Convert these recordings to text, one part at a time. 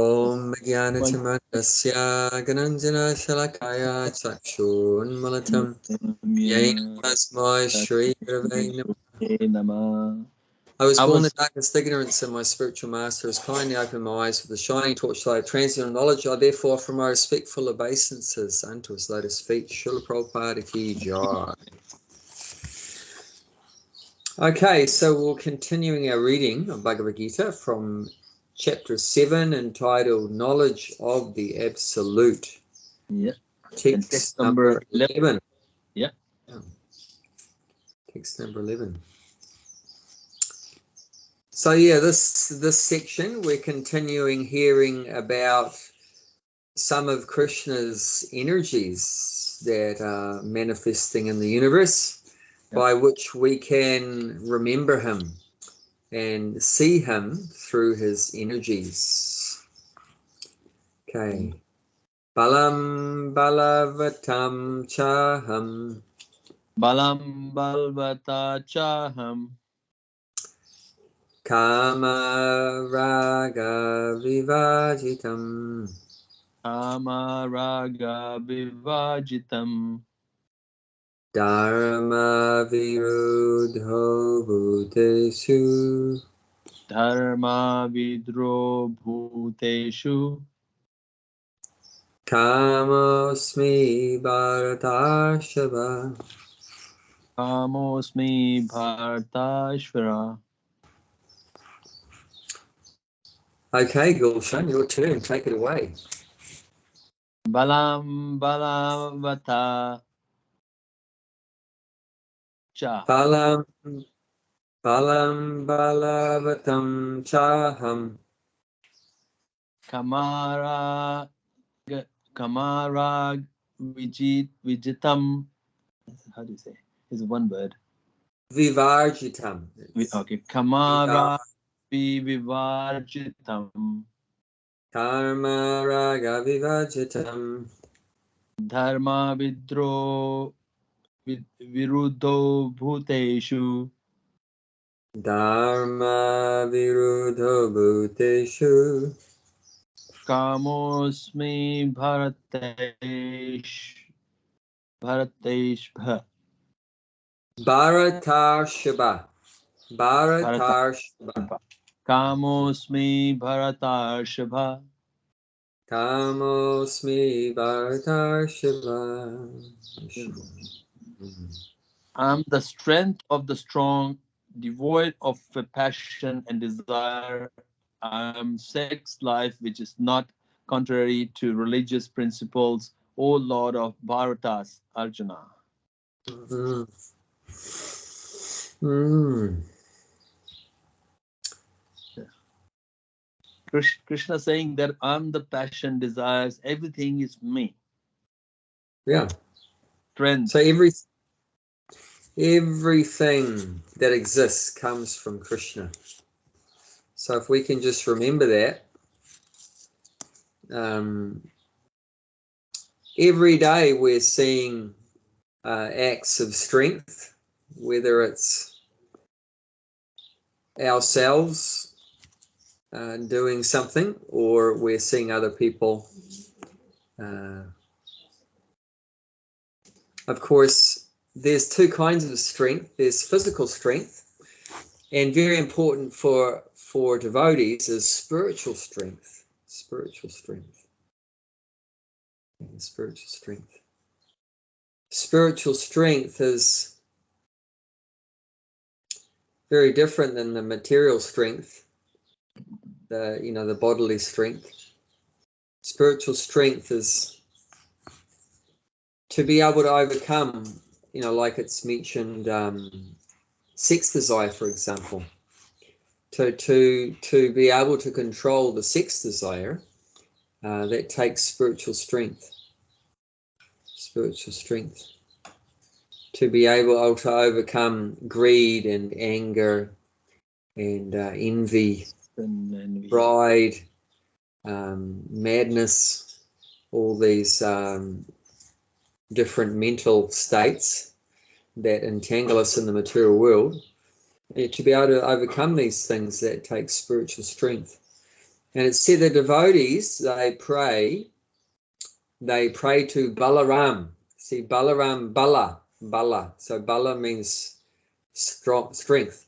Om Jnanatimandasya Gananjana Shalakaya Chakshunmalatam Yaina Tasmai Shri Gurave Namah. I was born in darkness, ignorance, and my spiritual master has kindly opened my eyes with the shining torchlight of transcendental knowledge. I therefore offer my respectful obeisances unto his lotus feet. Srila Prabhupada Ki Jai. Okay, so we're continuing our reading of Bhagavad Gita from Chapter 7, entitled Knowledge of the Absolute. Yeah. Text number 11. Yeah. Text number 11. So yeah, this section we're continuing hearing about some of Krishna's energies that are manifesting in the universe, by which we can remember him and see him through his energies. Okay. Balam balavatam chaham. Balam balvata chaham. Kama raga vivajitam. Kama raga vivajitam. Dharma virudho bhuteshu. Dharma vidro bhuteshu. Kamosmi bharatashava. Kamosmi bharatashvara. Okay, Gulshan, your turn. Take it away. Balam balavata cha. Balam balavatam chaham. Kamara vijitam. How do you say? It's one word. Vivarjitam. Okay. Kamara vivarjitam. Karma raga vivarjitam. Dharma vidro virudho bhuteshu. Dharma virudho bhuteshu. Kamosmi bharateshbha. Bharatarshaba. Bharatarshaba. Kamosmi bharatarshbha. Kamosmi bharatarshaba. I am the strength of the strong, devoid of passion and desire. I am sex life which is not contrary to religious principles, O Lord of Bharatas, Arjuna. Krishna saying that I'm the passion, desires, everything is me. Yeah. Strength. So everything that exists comes from Krishna. So if we can just remember that, every day we're seeing acts of strength, whether it's ourselves doing something, or we're seeing other people. Of course, there's two kinds of strength. There's physical strength, and very important for devotees is spiritual strength. Spiritual strength. Spiritual strength. Spiritual strength is very different than the material strength, the bodily strength. Spiritual strength is to be able to overcome, like it's mentioned, sex desire, for example. To be able to control the sex desire, that takes spiritual strength. Spiritual strength. To be able to overcome greed and anger and envy, pride, madness, all these different mental states that entangle us in the material world. To be able to overcome these things, that takes spiritual strength. And it's said the devotees, they pray to Balaram. See, Balaram, Bala. So Bala means strength,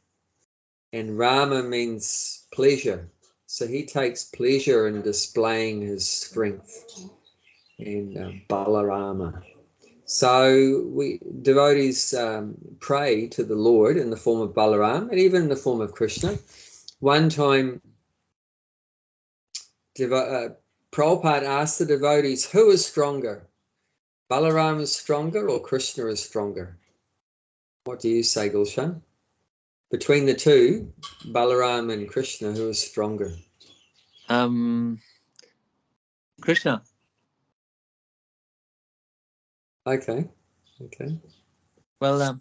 and Rama means pleasure. So he takes pleasure in displaying his strength, and Balarama. So we devotees pray to the Lord in the form of Balaram and even in the form of Krishna. One time, Prabhupada asked the devotees, who is stronger? Balaram is stronger or Krishna is stronger? What do you say, Gulshan? Between the two, Balaram and Krishna, who is stronger? Krishna. Okay. Well,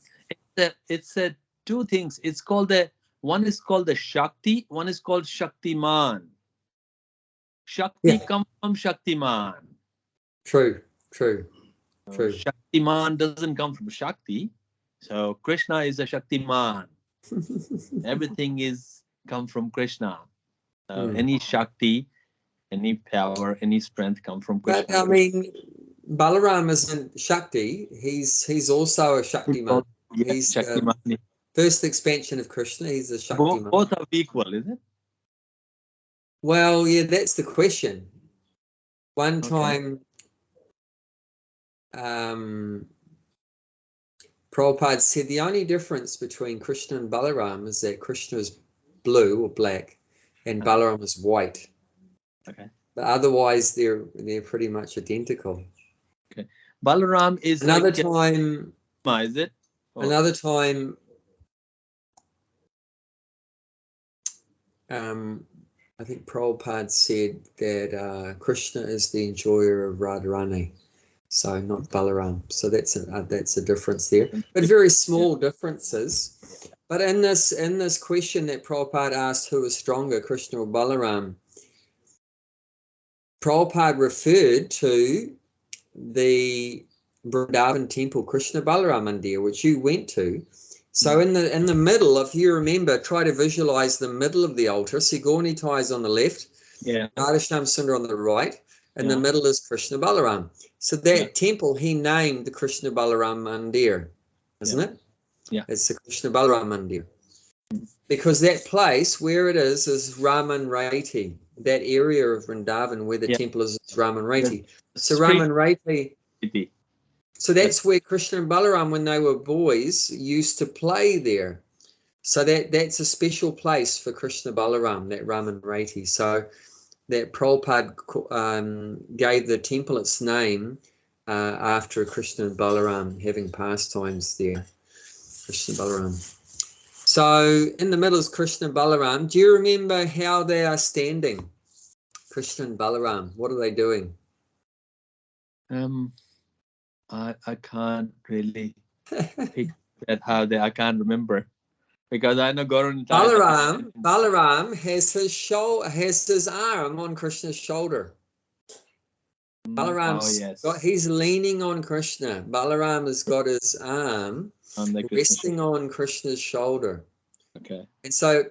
it's two things. It's called one is called the Shakti, one is called Shaktiman. Shakti comes from Shaktiman. True. Shaktiman doesn't come from Shakti. So Krishna is a Shaktiman. Everything is come from Krishna. Any Shakti, any power, any strength come from Krishna. But I mean, Balaram isn't Shakti. He's also a Shaktiman. He's Shaktiman. First expansion of Krishna. He's a Shaktiman. Both are equal, is it? Well, yeah, that's the question. One time, Prabhupada said the only difference between Krishna and Balaram is that Krishna is blue or black and Balaram is white. Okay. But otherwise, they're pretty much identical. Okay. Balaram is another time. Is it? Oh. Another time. I think Prabhupada said that Krishna is the enjoyer of Radharani, so not Balaram. So that's a difference there, but very small differences. But in this question that Prabhupada asked, who is stronger, Krishna or Balaram, Prabhupada referred to the Vrindavan temple, Krishna Balaram Mandir, which you went to. So in the middle, if you remember, try to visualize the middle of the altar. So Gaunitai is on the left, Radhashyam Sundar on the right, and the middle is Krishna Balaram. So that temple he named the Krishna Balaram Mandir, isn't it? Yeah. It's the Krishna Balaram Mandir. Because that place where it is Raman Rati, that area of Vrindavan where the temple is Raman Rati. So Raman Rati. So that's where Krishna and Balaram, when they were boys, used to play there. So that's a special place for Krishna Balaram, that Raman Rati. So that Prabhupada gave the temple its name after Krishna and Balaram having pastimes there. Krishna Balaram. So in the middle is Krishna and Balaram. Do you remember how they are standing? Krishna and Balaram, what are they doing? I can't really pick that I can't remember, because I know Gauranga. Balaram has his arm on Krishna's shoulder. He's leaning on Krishna. Balaram has got his arm resting on Krishna's shoulder. Okay. And so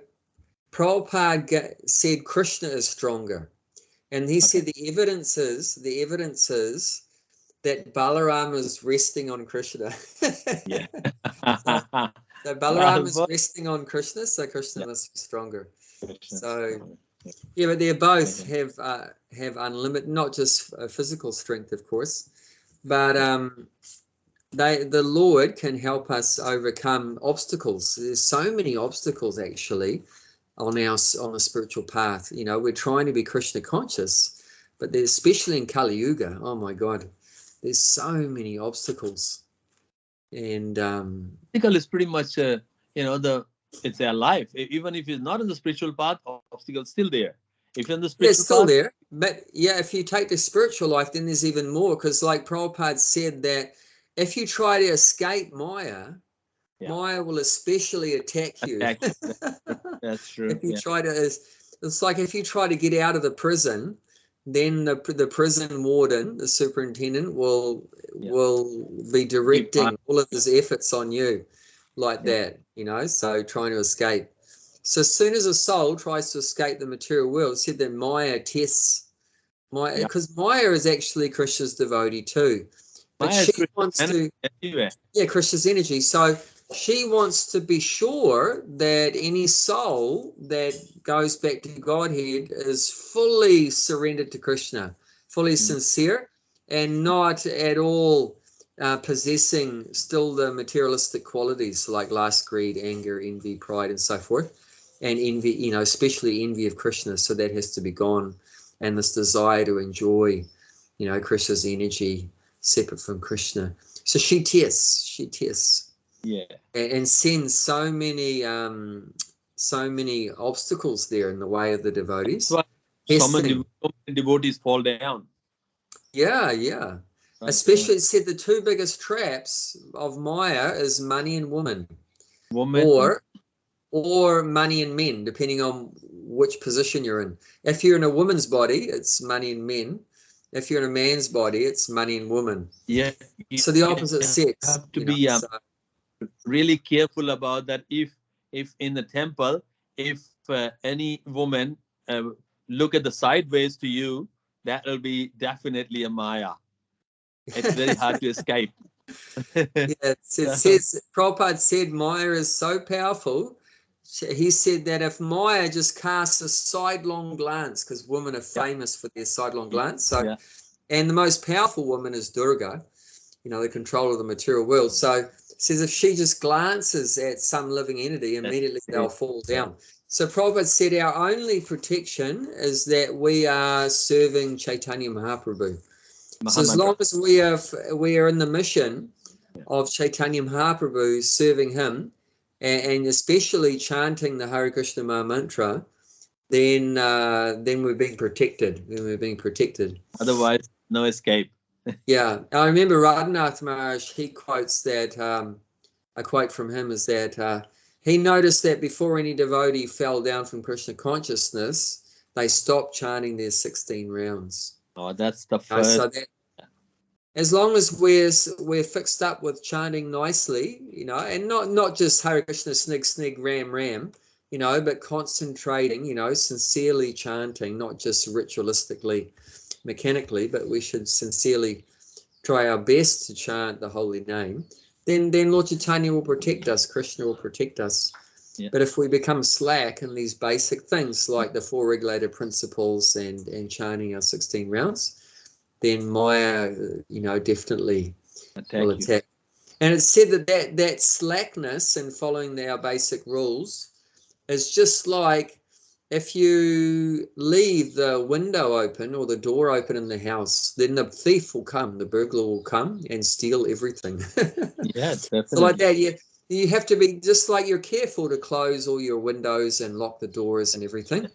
Prabhupada said Krishna is stronger. And he said the evidence is that Balaram is resting on Krishna. Yeah. So Balaram is resting on Krishna, so Krishna must be stronger. So but they both have unlimited, not just physical strength, of course, but the Lord can help us overcome obstacles. There's so many obstacles actually on a spiritual path. You know, we're trying to be Krishna conscious, but there's, especially in Kali Yuga, oh my God, there's so many obstacles. And obstacle is pretty much it's their life. Even if it's not in the spiritual path, obstacle is still there. If you're in the spiritual path, still there. But if you take the spiritual life, then there's even more, because like Prabhupada said that if you try to escape Maya, Maya will especially attack you. That's true. If you try to, it's like if you try to get out of the prison, then the prison warden, the superintendent, will be directing all of his efforts on you, like that. So trying to escape. So as soon as a soul tries to escape the material world, it said that Maya tests Maya, because Maya is actually Krishna's devotee too, but Maya she wants to, anyway. yeah, Krishna's energy. So she wants to be sure that any soul that goes back to Godhead is fully surrendered to Krishna, fully sincere, and not at all possessing still the materialistic qualities like lust, greed, anger, envy, pride, and so forth. And envy, you know, especially envy of Krishna. So that has to be gone. And this desire to enjoy, you know, Krishna's energy separate from Krishna. So she tests, Yeah, and sends so many obstacles there in the way of the devotees. so many devotees fall down. Yeah, yeah. Right. Especially, it said the two biggest traps of Maya is money and woman. Or money and men, depending on which position you're in. If you're in a woman's body, it's money and men. If you're in a man's body, it's money and woman. Yeah. So the opposite sex. You have to be really careful about that. If in the temple, if any woman look at the sideways to you, that will be definitely a Maya. It's very hard to escape. Yeah, it says, Prabhupada said Maya is so powerful. He said that if Maya just casts a sidelong glance, because women are famous for their sidelong glance, so and the most powerful woman is Durga, you know, the control of the material world. So it says if she just glances at some living entity, immediately they'll fall down. So Prabhupada said our only protection is that we are serving Chaitanya Mahaprabhu. So as long as we are in the mission of Chaitanya Mahaprabhu, serving him, and especially chanting the Hare Krishna Maha Mantra, then we're being protected. Otherwise, no escape. Yeah, I remember Radhanath Maharaj, he quotes that, a quote from him is that he noticed that before any devotee fell down from Krishna consciousness, they stopped chanting their 16 rounds. Oh, that's the first. So that, as long as we're fixed up with chanting nicely, you know, and not just Hare Krishna, snig, snig, ram, ram, you know, but concentrating, you know, sincerely chanting, not just ritualistically, mechanically, but we should sincerely try our best to chant the holy name. Then Lord Chaitanya will protect us, Krishna will protect us. Yeah. But if we become slack in these basic things like the four regulated principles and chanting our 16 rounds, then Maya, you know, definitely will attack. And it's said that slackness in following our basic rules is just like if you leave the window open or the door open in the house, then the thief will come, the burglar will come and steal everything. Yeah, definitely. So like that, you have to be just like you're careful to close all your windows and lock the doors and everything,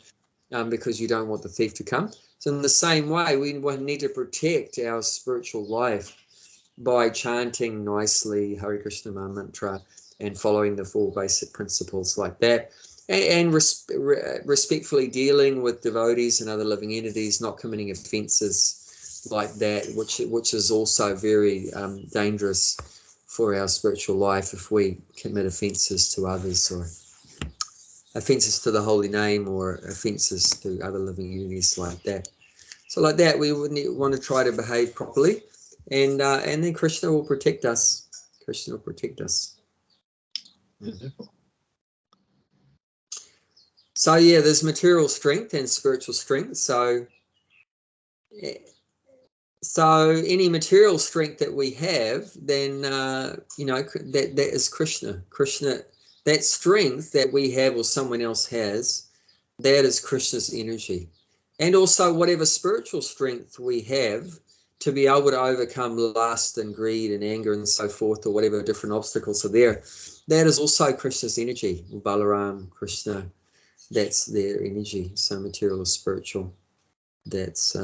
because you don't want the thief to come. So in the same way, we need to protect our spiritual life by chanting nicely Hare Krishna Maha Mantra and following the four basic principles like that, and respectfully dealing with devotees and other living entities, not committing offenses like that, which is also very dangerous for our spiritual life if we commit offenses to others, or offenses to the holy name, or offenses to other living entities like that. So like that, we would want to try to behave properly, and then Krishna will protect us. Krishna will protect us. Beautiful. So yeah, there's material strength and spiritual strength. So any material strength that we have, then you know, that is Krishna. Krishna, that strength that we have or someone else has, that is Krishna's energy. And also whatever spiritual strength we have to be able to overcome lust and greed and anger and so forth, or whatever different obstacles are there, that is also Krishna's energy. Balaram, Krishna, that's their energy. So material or spiritual, that's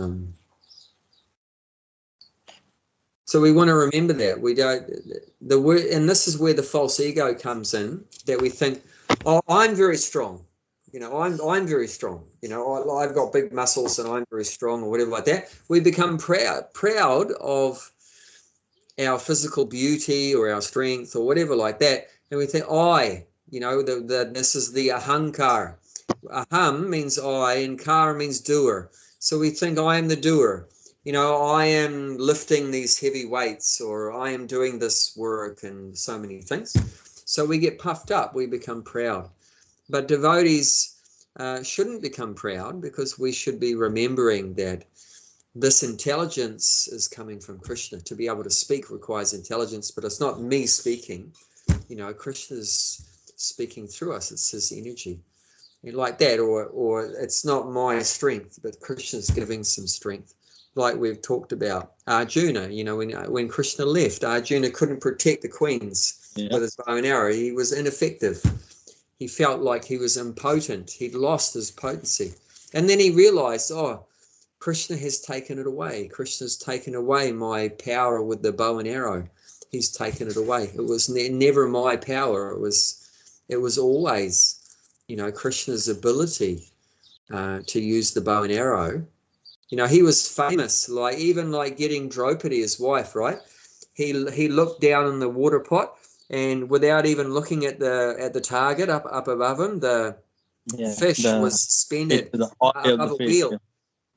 so we want to remember that we don't and this is where the false ego comes in, that we think, oh, I'm very strong, you know, I'm very strong, you know, I've got big muscles and I'm very strong, or whatever like that. We become proud of our physical beauty or our strength or whatever like that, and we think You know, this is the ahankar. Aham means I, and kar means doer. So we think I am the doer. You know, I am lifting these heavy weights, or I am doing this work, and so many things. So we get puffed up, we become proud. But devotees shouldn't become proud, because we should be remembering that this intelligence is coming from Krishna. To be able to speak requires intelligence, but it's not me speaking. You know, Krishna's speaking through us. It's his energy. And like that, or it's not my strength, but Krishna's giving some strength. Like we've talked about Arjuna, you know, when Krishna left, Arjuna couldn't protect the queens with his bow and arrow. He was ineffective. He felt like he was impotent. He'd lost his potency. And then he realized, oh, Krishna has taken it away. Krishna's taken away my power with the bow and arrow. He's taken it away. It was never my power. It was always, you know, Krishna's ability to use the bow and arrow. You know, he was famous, like even like getting Draupadi, his wife, right? He looked down in the water pot, and without even looking at the target up above him, the fish was suspended above a wheel.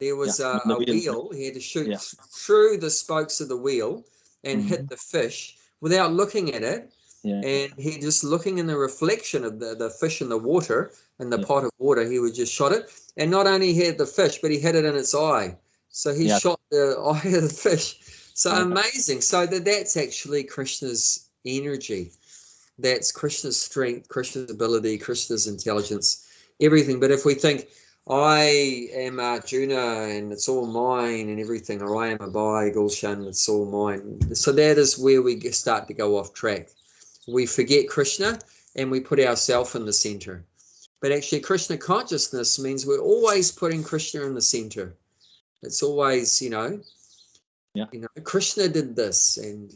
There was a wheel. He had to shoot through the spokes of the wheel and hit the fish without looking at it. And he just looking in the reflection of the fish in the water, in the pot of water, he would just shot it. And not only hit the fish, but he hit it in its eye. So he shot the eye of the fish. So amazing. So that's actually Krishna's energy. That's Krishna's strength, Krishna's ability, Krishna's intelligence, everything. But if we think, I am Arjuna and it's all mine and everything, or I am Abai, Gulshan, it's all mine. So that is where we start to go off track. We forget Krishna and we put ourselves in the center. But actually Krishna consciousness means we're always putting Krishna in the center. It's always, you know, Krishna did this, and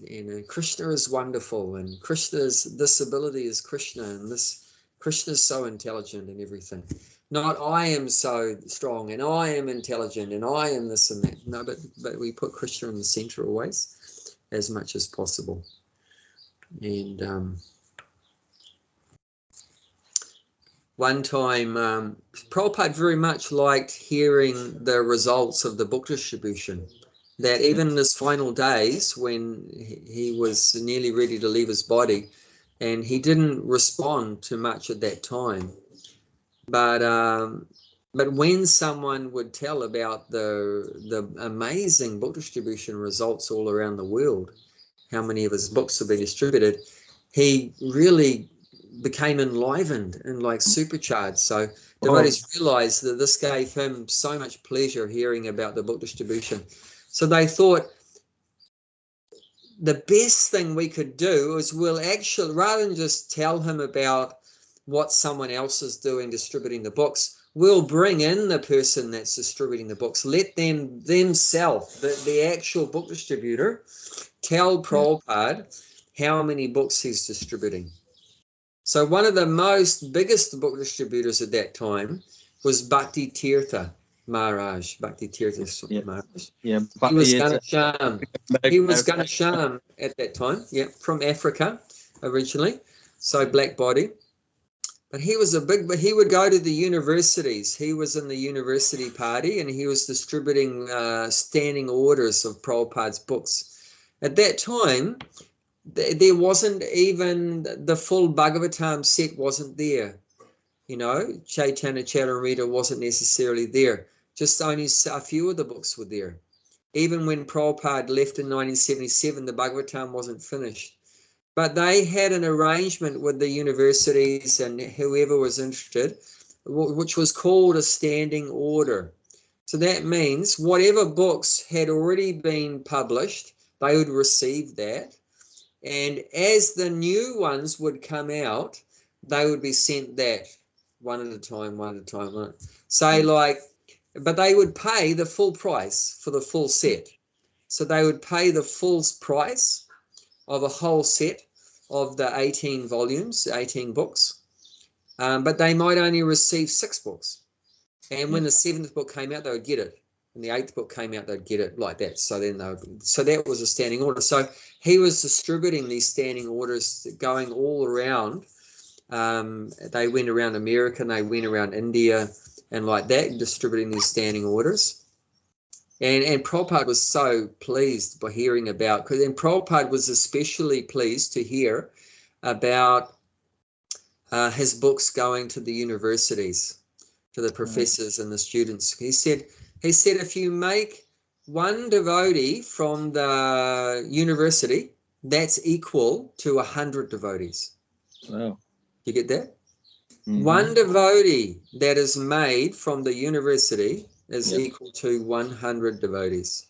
Krishna is wonderful, and this ability is Krishna, and this Krishna is so intelligent and everything. Not I am so strong and I am intelligent and I am this and that. No, but we put Krishna in the center always, as much as possible. And one time, Prabhupada very much liked hearing the results of the book distribution. That even in his final days, when he was nearly ready to leave his body, and he didn't respond to much at that time, but when someone would tell about the amazing book distribution results all around the world, how many of his books have been distributed, he really became enlivened and like supercharged. So devotees realized that this gave him so much pleasure hearing about the book distribution. So they thought the best thing we could do is we'll actually, rather than just tell him about what someone else is doing distributing the books, we'll bring in the person that's distributing the books. Let them themselves, the actual book distributor, tell Prabhupada how many books he's distributing. So one of the biggest book distributors at that time was Bhakti Tirtha Maharaj. Bhakti Tirtha Maharaj. He was Ganesham. He was Ganesham at that time. From Africa originally. So black body. But he was he would go to the universities. He was in the university party and he was distributing standing orders of Prabhupada's books. At that time, there wasn't even the full Bhagavatam set wasn't there. You know, Chaitanya Charitamrita wasn't necessarily there. Just only a few of the books were there. Even when Prabhupada left in 1977, the Bhagavatam wasn't finished. But they had an arrangement with the universities and whoever was interested, which was called a standing order. So that means whatever books had already been published, they would receive that. And as the new ones would come out, they would be sent that one at a time. Say but they would pay the full price for the full set. So they would pay the full price of a whole set of the 18 volumes, 18 books, but they might only receive 6 books. And when the 7th book came out, they would get it. And the 8th book came out, they'd get it like that. So that was a standing order. So he was distributing these standing orders going all around They went around America and they went around India and like that, distributing these standing orders. And Prabhupada was so pleased by hearing about, and Prabhupada was especially pleased to hear about his books going to the universities, to the professors and the students. He said, if you make one devotee from the university, that's equal to 100 devotees. Wow. You get that? One devotee that is made from the university is equal to 100 devotees.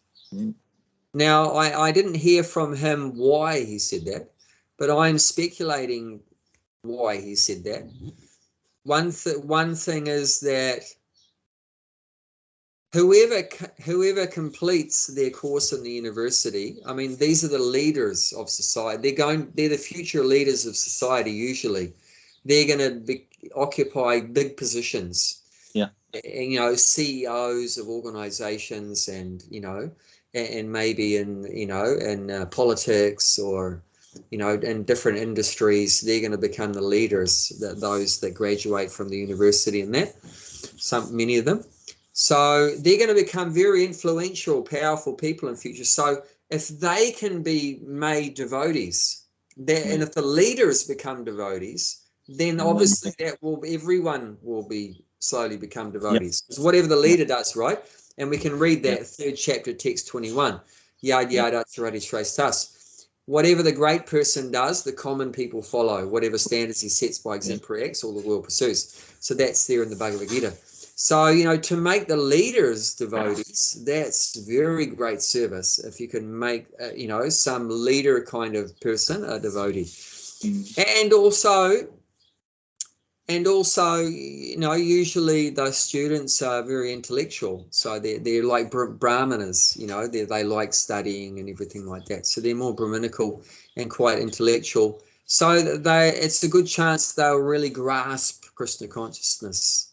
Now, I didn't hear from him why he said that, but I'm speculating why he said that. One thing is that whoever completes their course in the university, I mean, these are the leaders of society. They're the future leaders of society. Usually, they're going to occupy big positions. Yeah, and, you know, CEOs of organizations, and you know, and maybe in politics, or you know, in different industries. They're going to become the leaders, those that graduate from the university, and that many of them. So they're going to become very influential, powerful people in future. So if they can be made devotees, and if the leaders become devotees, then obviously everyone will be slowly become devotees. Because whatever the leader does, right? And we can read that third chapter, text 21. Yad yada charati shrastas. Whatever the great person does, the common people follow. Whatever standards he sets by exemplary acts, all the world pursues. So that's there in the Bhagavad Gita. So, you know, to make the leaders devotees, that's very great service. If you can make, you know, some leader kind of person a devotee. And also, you know, usually those students are very intellectual. So they're like brahmanas, you know, they like studying and everything like that. So they're more brahminical and quite intellectual. So it's a good chance they'll really grasp Krishna consciousness.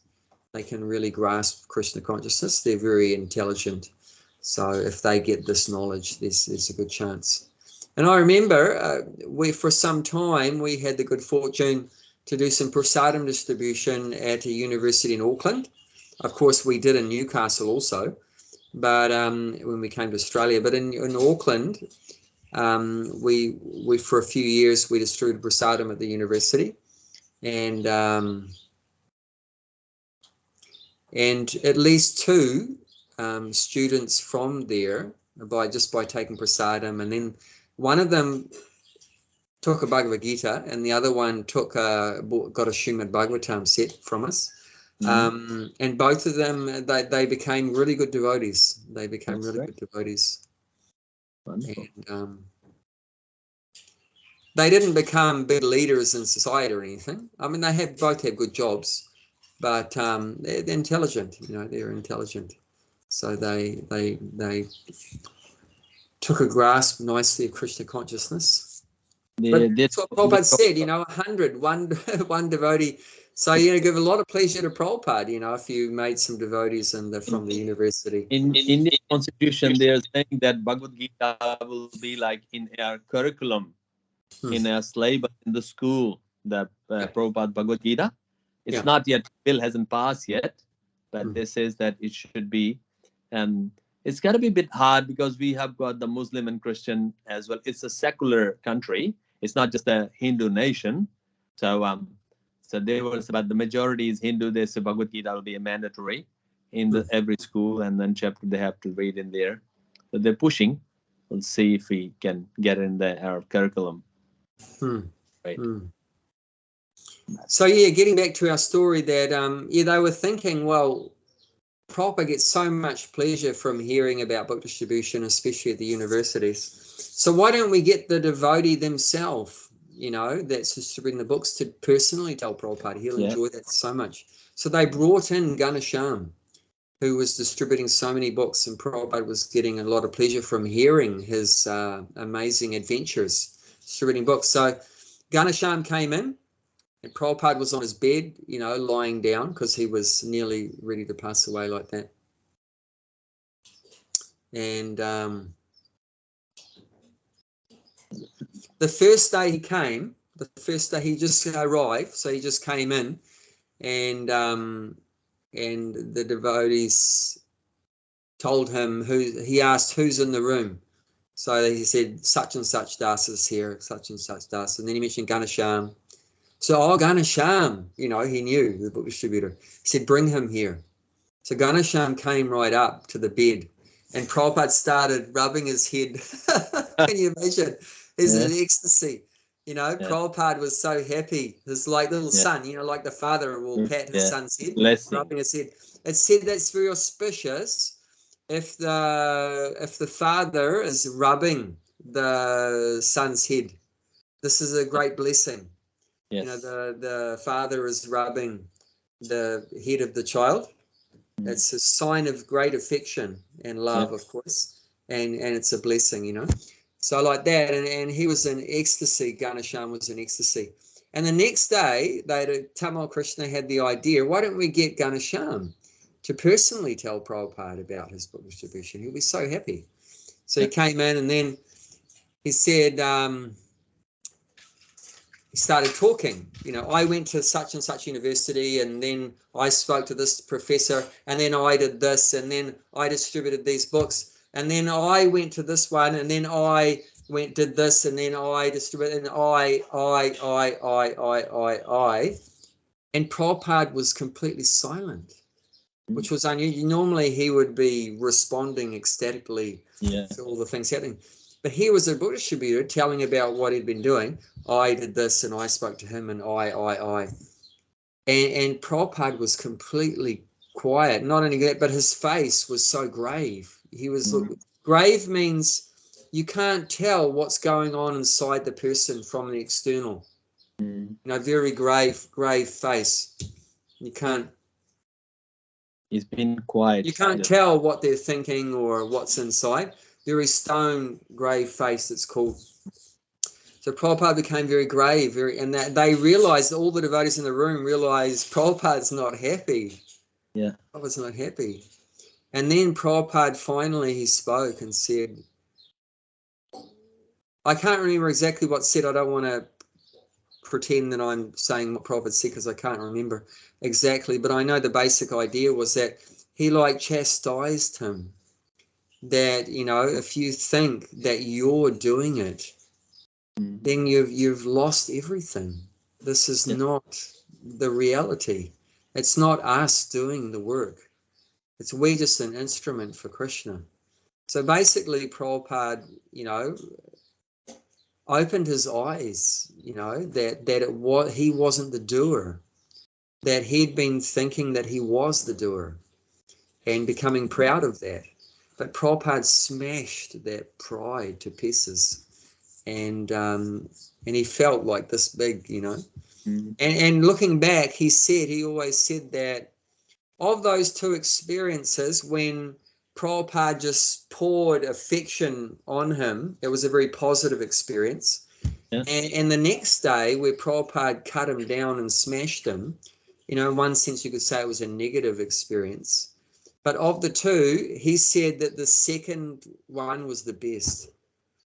They can really grasp Krishna consciousness. They're very intelligent. So if they get this knowledge, there's a good chance. And I remember for some time we had the good fortune to do some prasadam distribution at a university in Auckland. Of course, we did in Newcastle also, but when we came to Australia. But in Auckland, we for a few years we distributed prasadam at the university, and at least two students from there, by taking prasadam, and then one of them took a Bhagavad Gita, and the other one got a Srimad Bhagavatam set from us. And both of them, they became really good devotees. They became good devotees. Wonderful. And they didn't become big leaders in society or anything. I mean, they both have good jobs, but they're intelligent. You know, they're intelligent. So they took a grasp nicely of Krishna consciousness. But that's what Prabhupada said, you know, 100, one devotee. So, you know, give a lot of pleasure to Prabhupada, you know, if you made some devotees from the university. In Indian constitution, they are saying that Bhagavad Gita will be like in our curriculum, in our syllabus in the school, the Prabhupada Bhagavad Gita. It's not yet, bill hasn't passed yet, but this says that it should be. And it's got to be a bit hard because we have got the Muslim and Christian as well. It's a secular country. It's not just a Hindu nation. So so they were about the majority is Hindu. They say Bhagavad Gita will be a mandatory in every school, and then chapter they have to read in there. So they're pushing. We'll see if we can get in our curriculum. Right. So getting back to our story, that they were thinking, well, Prabhupada gets so much pleasure from hearing about book distribution, especially at the universities. So why don't we get the devotee themselves, you know, that's distributing the books, to personally tell Prabhupada? He'll enjoy that so much. So they brought in Ganesham, who was distributing so many books, and Prabhupada was getting a lot of pleasure from hearing his amazing adventures distributing books. So Ganesham came in, and Prabhupada was on his bed, you know, lying down because he was nearly ready to pass away like that. And the first day he came, the first day he just arrived, so he just came in, and the devotees told him he asked who's in the room. So he said, such and such Das is here, such and such Das. And then he mentioned Ganesham. So, Ganesham, he knew, the book distributor. He said, bring him here. So Ganesham came right up to the bed, and Prabhupada started rubbing his head. Can you imagine? He's in ecstasy. Prabhupada was so happy. His little son, like the father will pat his son's head, rubbing his head. It said that's very auspicious if the father is rubbing the son's head. This is a great blessing. Yes. The father is rubbing the head of the child. It's a sign of great affection and love, of course, and it's a blessing, So like that, and he was in ecstasy. Ganesham was in ecstasy. And the next day, Tamal Krishna had the idea, why don't we get Ganesham to personally tell Prabhupada about his book distribution? He'll be so happy. So he came in, and then he said, he started talking, I went to such and such university, and then I spoke to this professor, and then I did this, and then I distributed these books, and then I went to this one, and then I did this, and then I distributed, and I. And Prabhupada was completely silent, which was unusual. Normally he would be responding ecstatically to all the things happening. But here was a book distributor telling about what he'd been doing. I did this, and I spoke to him, and I. And Prabhupada was completely quiet. Not only that, but his face was so grave. He was grave means you can't tell what's going on inside the person from the external. Very grave face. You can't. He's been quiet. You can't tell what they're thinking or what's inside. Very stone grave face, it's called. So Prabhupada became very grave, and that they realized, all the devotees in the room realized Prabhupada's not happy. Yeah. Prabhupada's not happy. And then Prabhupada finally, he spoke and said, I can't remember exactly what said. I don't want to pretend that I'm saying what Prabhupada said because I can't remember exactly, but I know the basic idea was that he chastised him. That, if you think that you're doing it, then you've lost everything. This is not the reality. It's not us doing the work. We're just an instrument for Krishna. So basically Prabhupada, opened his eyes, that he wasn't the doer, that he'd been thinking that he was the doer and becoming proud of that. But Prabhupada smashed that pride to pieces, and he felt like this big, And looking back, he always said that of those two experiences, when Prabhupada just poured affection on him, it was a very positive experience. Yeah. And the next day, where Prabhupada cut him down and smashed him, in one sense you could say it was a negative experience. But of the two, he said that the second one was the best.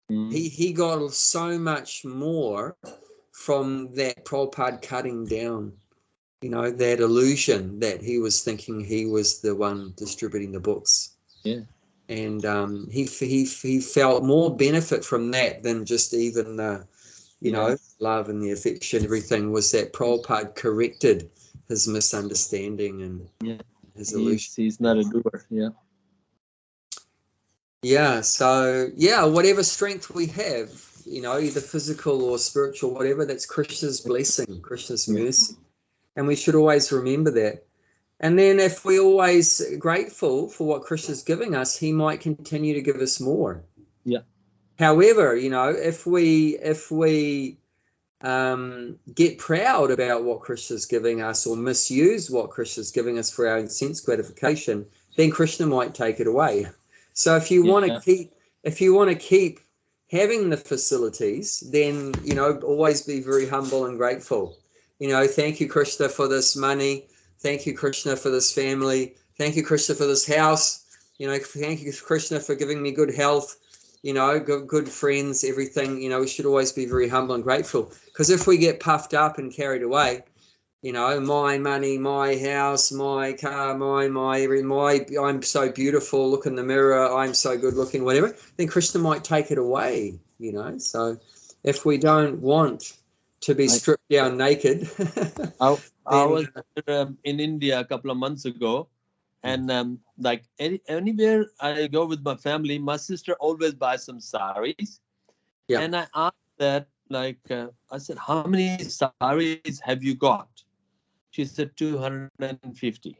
He got so much more from that Prabhupada cutting down, that illusion that he was thinking he was the one distributing the books. Yeah. And he felt more benefit from that than just even the, love and the affection. Everything was that Prabhupada corrected his misunderstanding and his illusion. He's not a doer. Yeah. Yeah. So whatever strength we have, either physical or spiritual, whatever, that's Krishna's blessing, Krishna's mercy. And we should always remember that. And then if we're always grateful for what Krishna's giving us, he might continue to give us more. Yeah. However, if we get proud about what Krishna's giving us or misuse what Krishna's giving us for our sense gratification, then Krishna might take it away. So if you want to keep having the facilities, then always be very humble and grateful. Thank you, Krishna, for this money. Thank you, Krishna, for this family. Thank you, Krishna, for this house. Thank you, Krishna, for giving me good health. you know, good friends, everything, you know, we should always be very humble and grateful. Because if we get puffed up and carried away, you know, my money, my house, my car, I'm so beautiful, look in the mirror, I'm so good looking, whatever, then Krishna might take it away, you know. So if we don't want to be stripped down naked, I then was in India a couple of months ago, and like anywhere I go with my family, my sister always buys some saris. yeah. And I asked that, like, I said, how many saris have you got? She said 250.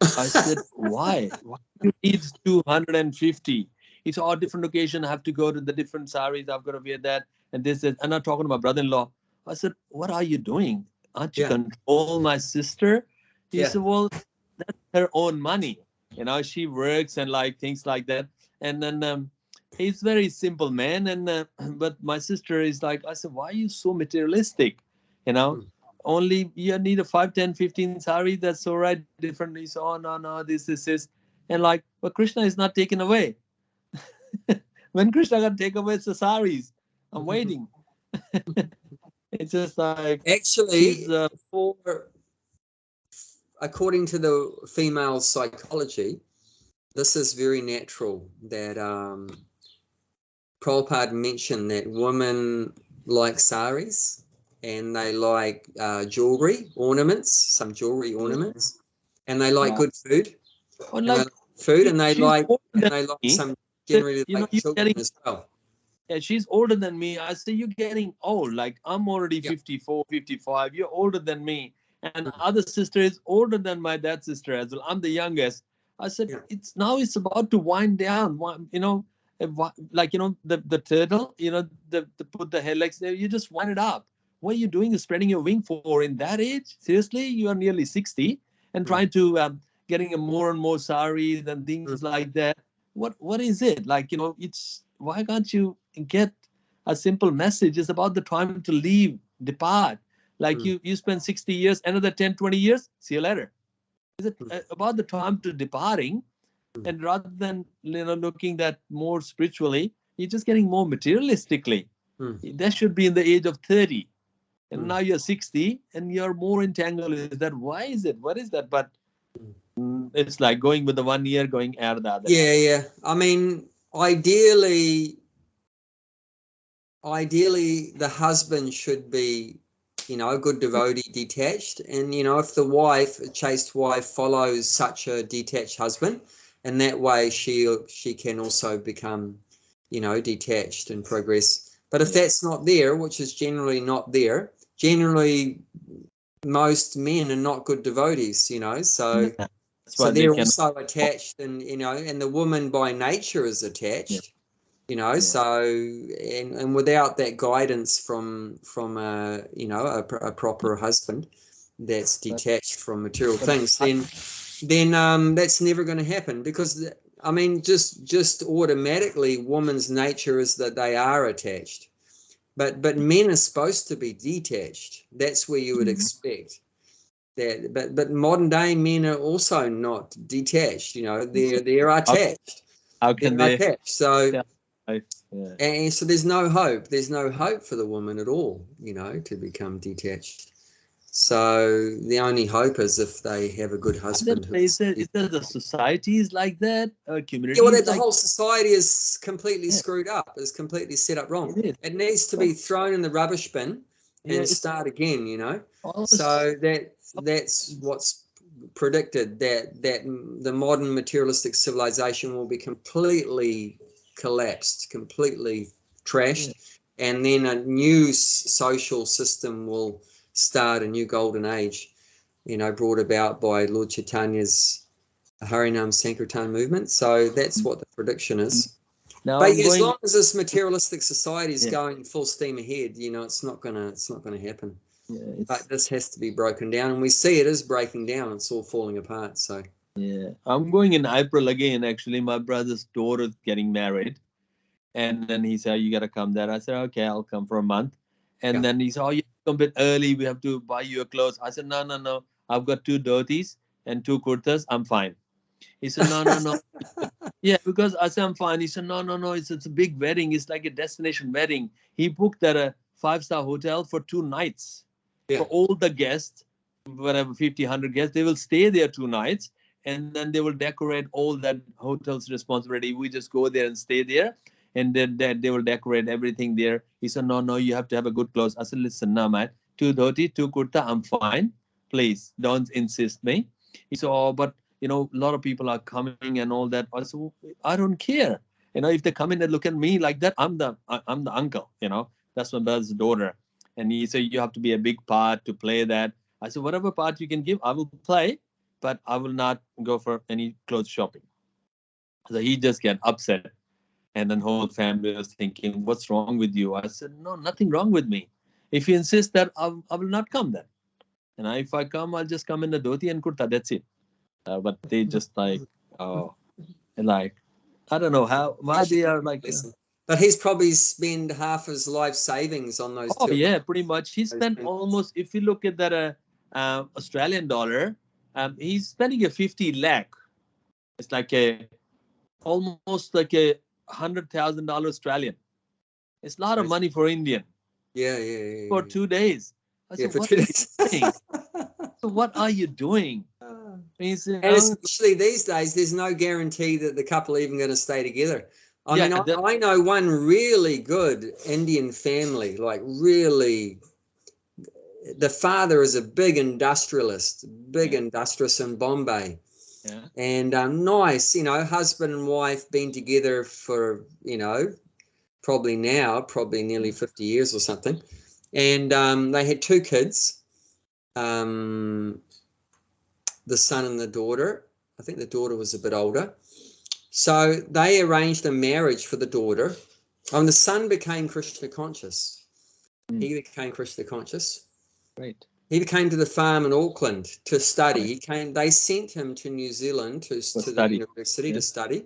I said, why? Why do you need 250? It's all different occasion. I have to go to the different saris. I've got to wear that. And this is, and I'm talking to my brother-in-law. I said, what are you doing? Aren't you Yeah. control my sister? He Yeah. said, well, that's her own money. You know, she works and like things like that. And then he's very simple man. And but my sister is like, I said, why are you so materialistic? You know, only you need a 5, 10, 15 sari, that's all right. Differently. So, oh, no, this. And like, but Krishna is not taken away. When Krishna got take away, it's the saris. I'm waiting. It's just like, Actually, according to the female psychology, this is very natural that Prabhupada mentioned that women like saris and they like jewelry ornaments, some jewelry ornaments, and they like good food. or And like, they like some generally you know, like children as well. Yeah, she's older than me. I say, you're getting old. Like, I'm already 54, 55. You're older than me. And other sister is older than my dad's sister as well. I'm the youngest. I said, it's about to wind down. You know, like, you know, the turtle, you know, the put the headlights there. You just wind it up. What are you doing is spreading your wing for in that age? Seriously, you are nearly 60 and trying to getting a more and more saris and things like that. What is it? Like, you know, it's, why can't you get a simple message? It's about the time to leave, depart. Like you spend 60 years, another 10, 20 years, see you later. Is it about the time to departing? And rather than, you know, looking that more spiritually, you're just getting more materialistically. That should be in the age of 30. And now you're 60 and you're more entangled with that. Why is it? What is that? But it's like going with the 1 year, going out the other. Yeah. I mean, ideally, the husband should be, you know, a good devotee, detached. And, you know, if the wife, a chaste wife, follows such a detached husband, and that way she can also become, you know, detached and progress. But if that's not there, which is generally not there, generally most men are not good devotees, you know, so they're also attached, and, you know, and the woman by nature is attached. You know, so and without that guidance from you know, a proper husband that's detached from material things, then that's never going to happen, because I mean, just automatically, woman's nature is that they are attached, but men are supposed to be detached. That's where you would expect that, but modern day men are also not detached. You know, they're attached. How can they attached? So. Yeah. And so there's no hope. There's no hope for the woman at all, you know, to become detached. So the only hope is if they have a good husband. Is there the societies like that? Communities? Yeah, well, the whole society is completely screwed up. Is completely set up wrong. It needs to be thrown in the rubbish bin and start again. You know. So that's what's predicted, that the modern materialistic civilization will be completely collapsed, completely trashed, and then a new social system will start, a new golden age, you know, brought about by Lord Chaitanya's Harinam Sankirtan movement. So that's what the prediction is. Now, but as long as this materialistic society is going full steam ahead, you know, it's not gonna happen. But this has to be broken down, and we see it is breaking down. It's all falling apart. So I'm going in April again. Actually, my brother's daughter is getting married, and then he said, "You got to come there." I said, "Okay, I'll come for a month." And then he said, "Oh, you come a bit early. We have to buy you clothes." I said, "No. I've got 2 dhotis and 2 kurtas. I'm fine." He said, no, no, no. Yeah, because I said, I'm fine. He said, no, no, no. It's a big wedding. It's like a destination wedding. He booked at a 5-star hotel for 2 nights for all the guests, whatever, 50, 100 guests. They will stay there 2 nights, and then they will decorate all that hotel's responsibility. We just go there and stay there, and then they will decorate everything there. He said, no, no, you have to have a good clothes. I said, listen, no, man, 2 dhoti, 2 kurta, I'm fine. Please don't insist me. He said, oh, but a lot of people are coming and all that. I said, well, I don't care. If they come in and look at me like that, I'm the uncle. That's my brother's daughter. And he said, you have to be a big part to play that. I said, whatever part you can give, I will play, but I will not go for any clothes shopping. So he just get upset. And then whole family was thinking, what's wrong with you? I said, no, nothing wrong with me. If you insist that, I will not come then. And if I come, I'll just come in the dhoti and kurta. That's it. But they just like, I don't know why they are like. But he's probably spent half his life savings on those. Oh yeah, pretty much. He spent almost. If you look at that Australian dollar, he's spending a 50 lakh. It's like almost like a $100,000 Australian. It's a lot of money for Indian. Yeah. For 2 days. I said, for 2 days. So what are you doing? And especially these days, there's no guarantee that the couple are even going to stay together. I mean, I know one really good Indian family, like really, the father is a big industrialist in Bombay. Yeah. And nice, husband and wife been together for, probably nearly 50 years or something. And they had 2 kids. The son and the daughter. I think the daughter was a bit older. So they arranged a marriage for the daughter. And the son became Krishna conscious. He became Krishna conscious. Right. He came to the farm in Auckland to study. They sent him to New Zealand to the university to study.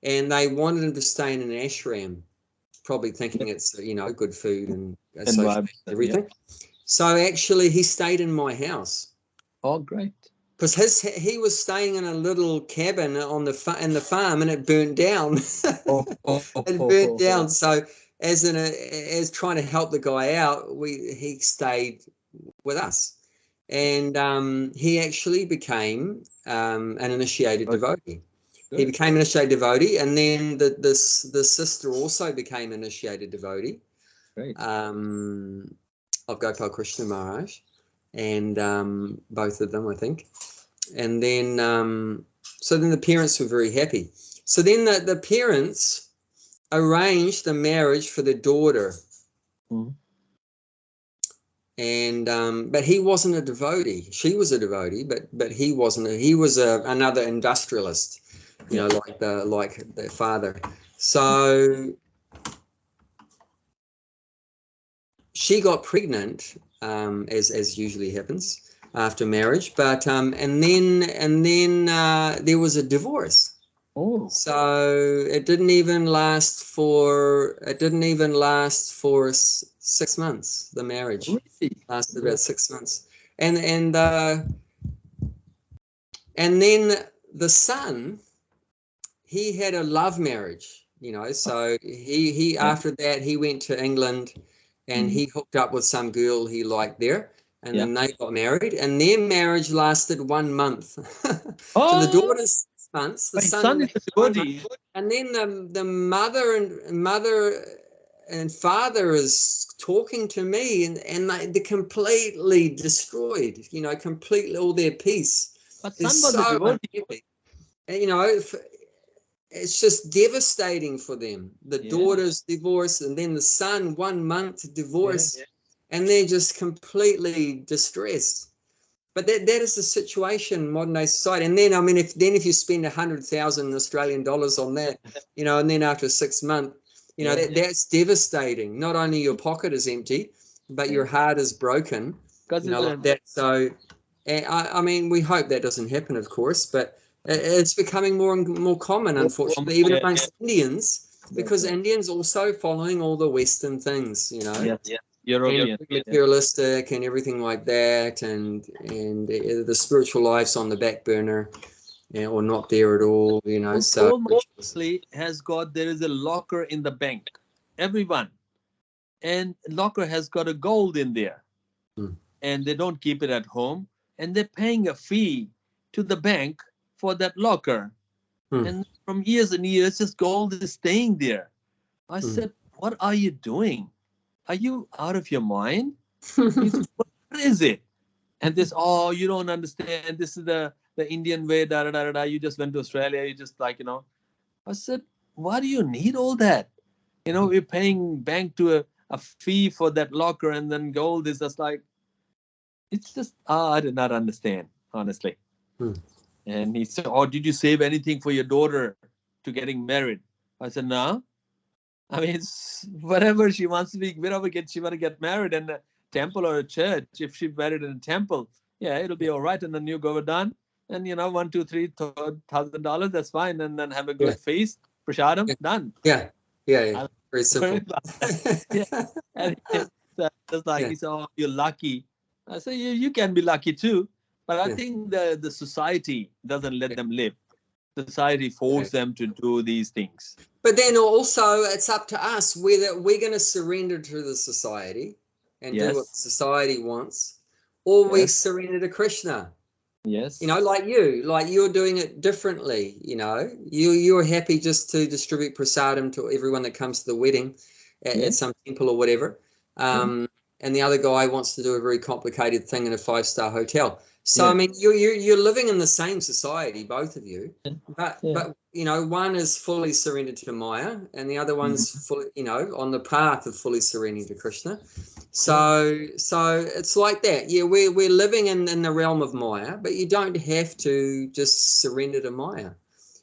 And they wanted him to stay in an ashram, probably thinking it's, good food and everything. So actually he stayed in my house. Oh, great. Because he was staying in a little cabin in the farm, and it burnt down. It burnt down. So as trying to help the guy out, he stayed with us, and he actually became an initiated devotee. Good. He became an initiated devotee, and then the sister also became initiated devotee. Great. Of Gopal Krishna Maharaj, and both of them, I think. And then, so then the parents were very happy. So then the parents arranged a marriage for the daughter. And, but he wasn't a devotee. She was a devotee, but he wasn't. He was another industrialist, like the father. So she got pregnant, as usually happens after marriage, but and then there was a divorce. Oh. So it didn't even last for 6 months. The marriage lasted about 6 months, and then the son, he had a love marriage, So he after that he went to England, and he hooked up with some girl he liked there. And then they got married, and their marriage lasted 1 month. So the daughter's 6 months, the son is devotee, and then the mother and father is talking to me, and they're completely destroyed. Completely all their peace. But son was a devotee. It's just devastating for them. The daughter's divorce, and then the son 1 month divorce. And they're just completely distressed. But that is the situation in modern day society. And then, I mean, if you spend 100,000 Australian dollars on that, and then after 6 months, that's devastating. Not only your pocket is empty, but your heart is broken. Like that. So, I mean, we hope that doesn't happen, of course, but it's becoming more and more common, unfortunately, even amongst Indians, because Indians also following all the Western things, European, materialistic and everything like that, and the spiritual life's on the back burner, yeah, or not there at all, you know. So family has got, there is a locker in the bank, everyone, and locker has got a gold in there, and they don't keep it at home, and they're paying a fee to the bank for that locker, and from years and years, just gold is staying there. I said, what are you doing? Are you out of your mind? He said, what is it? And this, oh, you don't understand. This is the Indian way, da da da da. You just went to Australia. You just like, you know. I said, why do you need all that? You know, we're paying bank to a fee for that locker, and then gold is just like, it's just, I did not understand, honestly. And he said, oh, did you save anything for your daughter to getting married? I said, no. I mean, it's whatever she wants to be, wherever she want to get married in a temple or a church. If she married in a temple, yeah, it'll be all right. And then you go done, and you know, $1,000, $2,000, $3,000, that's fine. And then have a good feast, prasadam, done. Yeah. Very simple. Yeah. And just like he said, oh, you're lucky. I say, you can be lucky too, but I think the society doesn't let them live. Society forces them to do these things. But then also it's up to us whether we're going to surrender to the society and do what society wants, or we surrender to Krishna. Yes. You know, like you're doing it differently. You know, you're happy just to distribute prasadam to everyone that comes to the wedding at some temple or whatever. And the other guy wants to do a very complicated thing in a 5-star hotel. So I mean, you're living in the same society, both of you, but you know, one is fully surrendered to Maya, and the other one's fully, you know, on the path of fully surrendering to Krishna. So it's like that. Yeah, we're living in the realm of Maya, but you don't have to just surrender to Maya.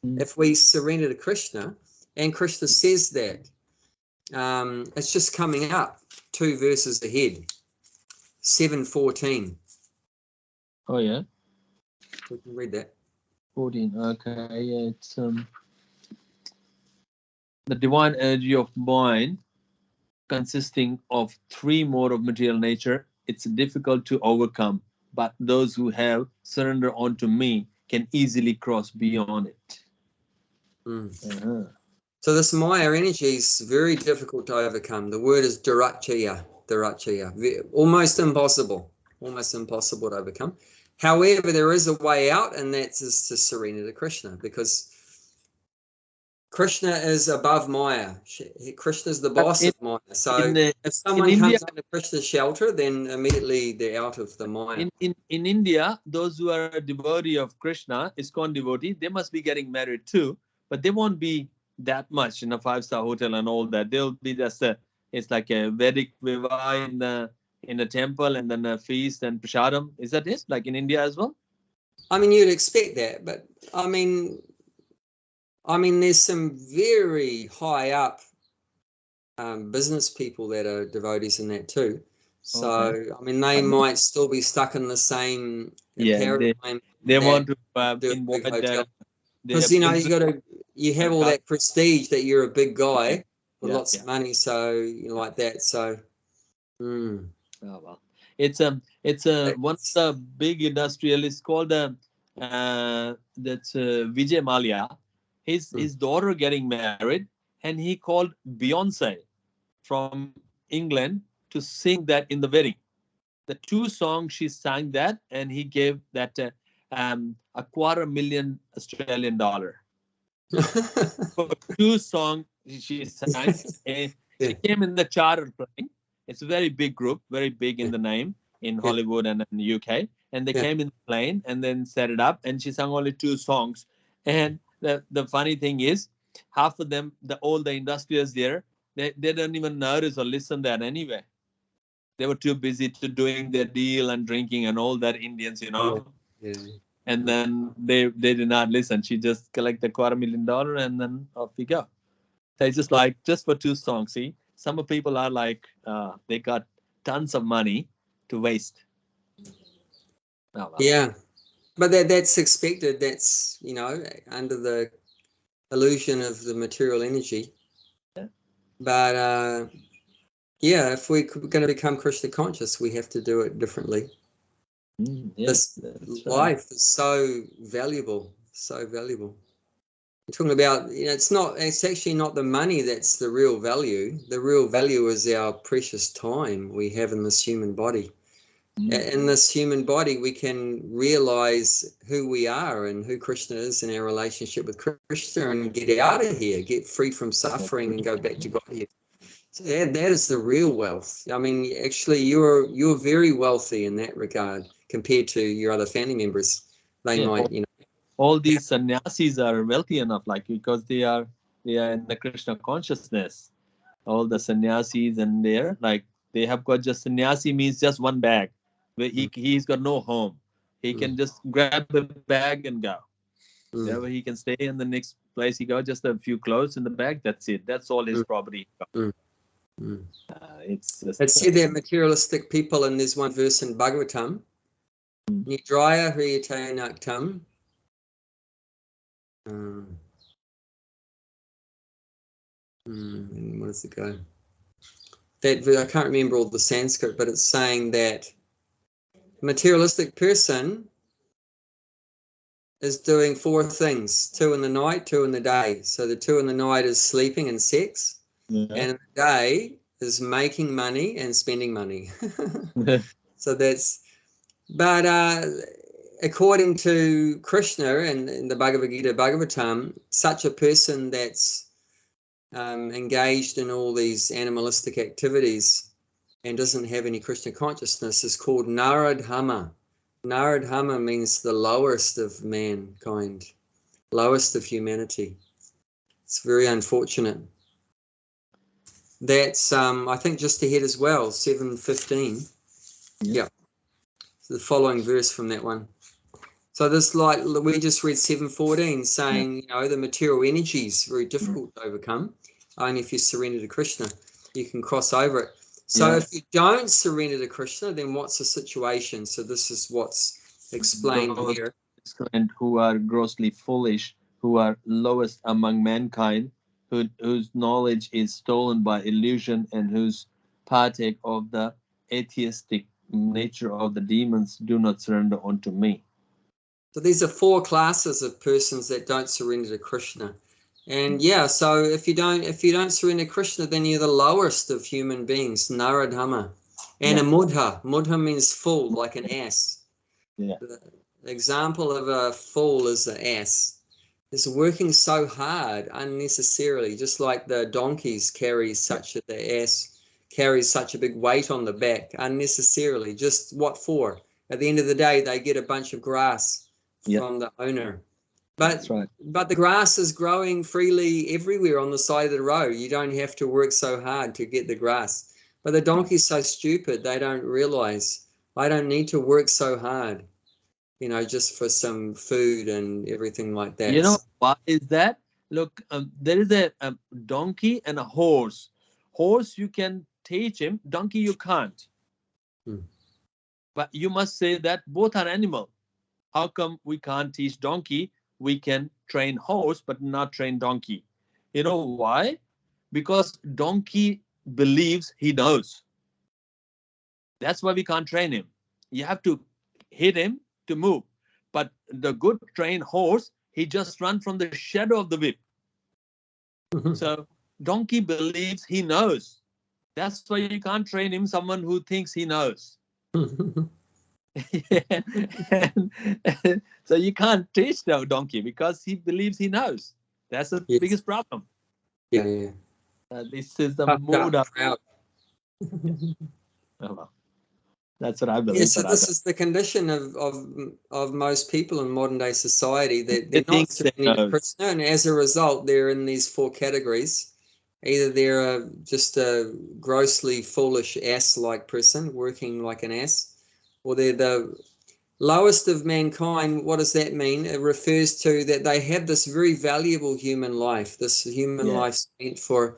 If we surrender to Krishna, and Krishna says that, it's just coming up 2 verses ahead, 7:14. Oh yeah, We can read that. 14. Okay, yeah, it's the divine energy of mind, consisting of 3 modes of material nature. It's difficult to overcome, but those who have surrendered unto me can easily cross beyond it. So this Maya energy is very difficult to overcome. The word is durachaya, almost impossible to overcome. However, there is a way out, and that's to surrender to Krishna, because Krishna is above Maya. Krishna is the boss of Maya. So if someone comes under Krishna's shelter, then immediately they're out of the Maya. In India, those who are a devotee of Krishna, ISKCON devotee, they must be getting married too, but they won't be that much in a 5-star hotel and all that. They'll be just it's like a Vedic vivah in a temple, and then a feast and prasadam. Is that it? Like in India as well? I mean, you'd expect that, but I mean, there's some very high up business people that are devotees in that too. So, I mean, they might still be stuck in the same paradigm. They want to invite hotel. Because, you know, you have all that prestige that you're a big guy with lots of money, so you like that. So, oh well, it's one of the big industrialists called that's Vijay Mallya. His daughter getting married, and he called Beyonce from England to sing that in the wedding. The 2 songs she sang that, and he gave that $250,000 Australian. For 2 songs she sang, and she came in the charter plane. It's a very big group, very big in the name in Hollywood and in the UK. And they came in the plane and then set it up, and she sang only 2 songs. And the funny thing is, half of them, all the industrialists there, they don't even notice or listen that anyway. They were too busy to doing their deal and drinking and all that, Indians, you know. And then they did not listen. She just collected $250,000 and then off we go. So it's just like, just for 2 songs, see? Some people are like, they got tons of money to waste. Oh, well. Yeah, but that's expected. That's, you know, under the illusion of the material energy. But if we're going to become Krishna conscious, we have to do it differently. This life is so valuable, So valuable. We're talking about, it's actually not the money that's the real value. The real value is our precious time we have in this human body. In this human body, we can realize who we are and who Krishna is in our relationship with Krishna and get out of here, get free from suffering and go back to Godhead. So that is the real wealth. I mean, actually, you're very wealthy in that regard compared to your other family members. They might, all these sannyasis are wealthy enough, like, because they are in the Krishna consciousness. All the sannyasis, and they have got just sannyasi means just one bag, where he's got no home. He can just grab a bag and go. Wherever he can stay in the next place he goes, just a few clothes in the bag. That's it. That's all his property. It's said that materialistic people, and there's one verse in Bhagavatam, Nidraya Hriyate Naktam. What does it go? That I can't remember all the Sanskrit, but it's saying that a materialistic person is doing 4 things: 2 in the night, 2 in the day. So the 2 in the night is sleeping and sex, and in the day is making money and spending money. So that's, but according to Krishna and in the Bhagavad Gita, Bhagavatam, such a person that's engaged in all these animalistic activities and doesn't have any Krishna consciousness is called Naradhama. Naradhama means the lowest of mankind, lowest of humanity. It's very unfortunate. That's, I think, just ahead as well, 7:15. Yeah. So the following verse from that one. So this, like we just read 7:14, saying, the material energy is very difficult to overcome. Only if you surrender to Krishna, you can cross over it. So if you don't surrender to Krishna, then what's the situation? So this is what's explained here. And who are grossly foolish, who are lowest among mankind, whose knowledge is stolen by illusion, and whose partake of the atheistic nature of the demons do not surrender unto me. So these are 4 classes of persons that don't surrender to Krishna. And so if you don't surrender to Krishna, then you're the lowest of human beings, Naradhama. And a mudha. Mudha means fool, like an ass. The example of a fool is the ass. It's working so hard unnecessarily, just like the donkeys the ass carries such a big weight on the back unnecessarily. Just what for? At the end of the day, they get a bunch of grass from the owner. But the grass is growing freely everywhere on the side of the road. You don't have to work so hard to get the grass. But the donkey's so stupid, they don't realize, I don't need to work so hard, just for some food and everything like that. Why is that? Look, there is a donkey and a horse. Horse, you can teach him. Donkey, you can't. But you must say that both are animal. How come we can't teach donkey? We can train horse, but not train donkey. You know why? Because donkey believes he knows. That's why we can't train him. You have to hit him to move. But the good trained horse, he just runs from the shadow of the whip. So donkey believes he knows. That's why you can't train him, someone who thinks he knows. So you can't teach the donkey because he believes he knows. That's the biggest problem. This is the mood of proud. That's what I believe. So this is the condition of most people in modern day society, that they're not surrendering to Krishna, and as a result, they're in these 4 categories. Either they're just a grossly foolish ass-like person working like an ass, or they're the lowest of mankind. What does that mean? It refers to that they have this very valuable human life, this human life spent for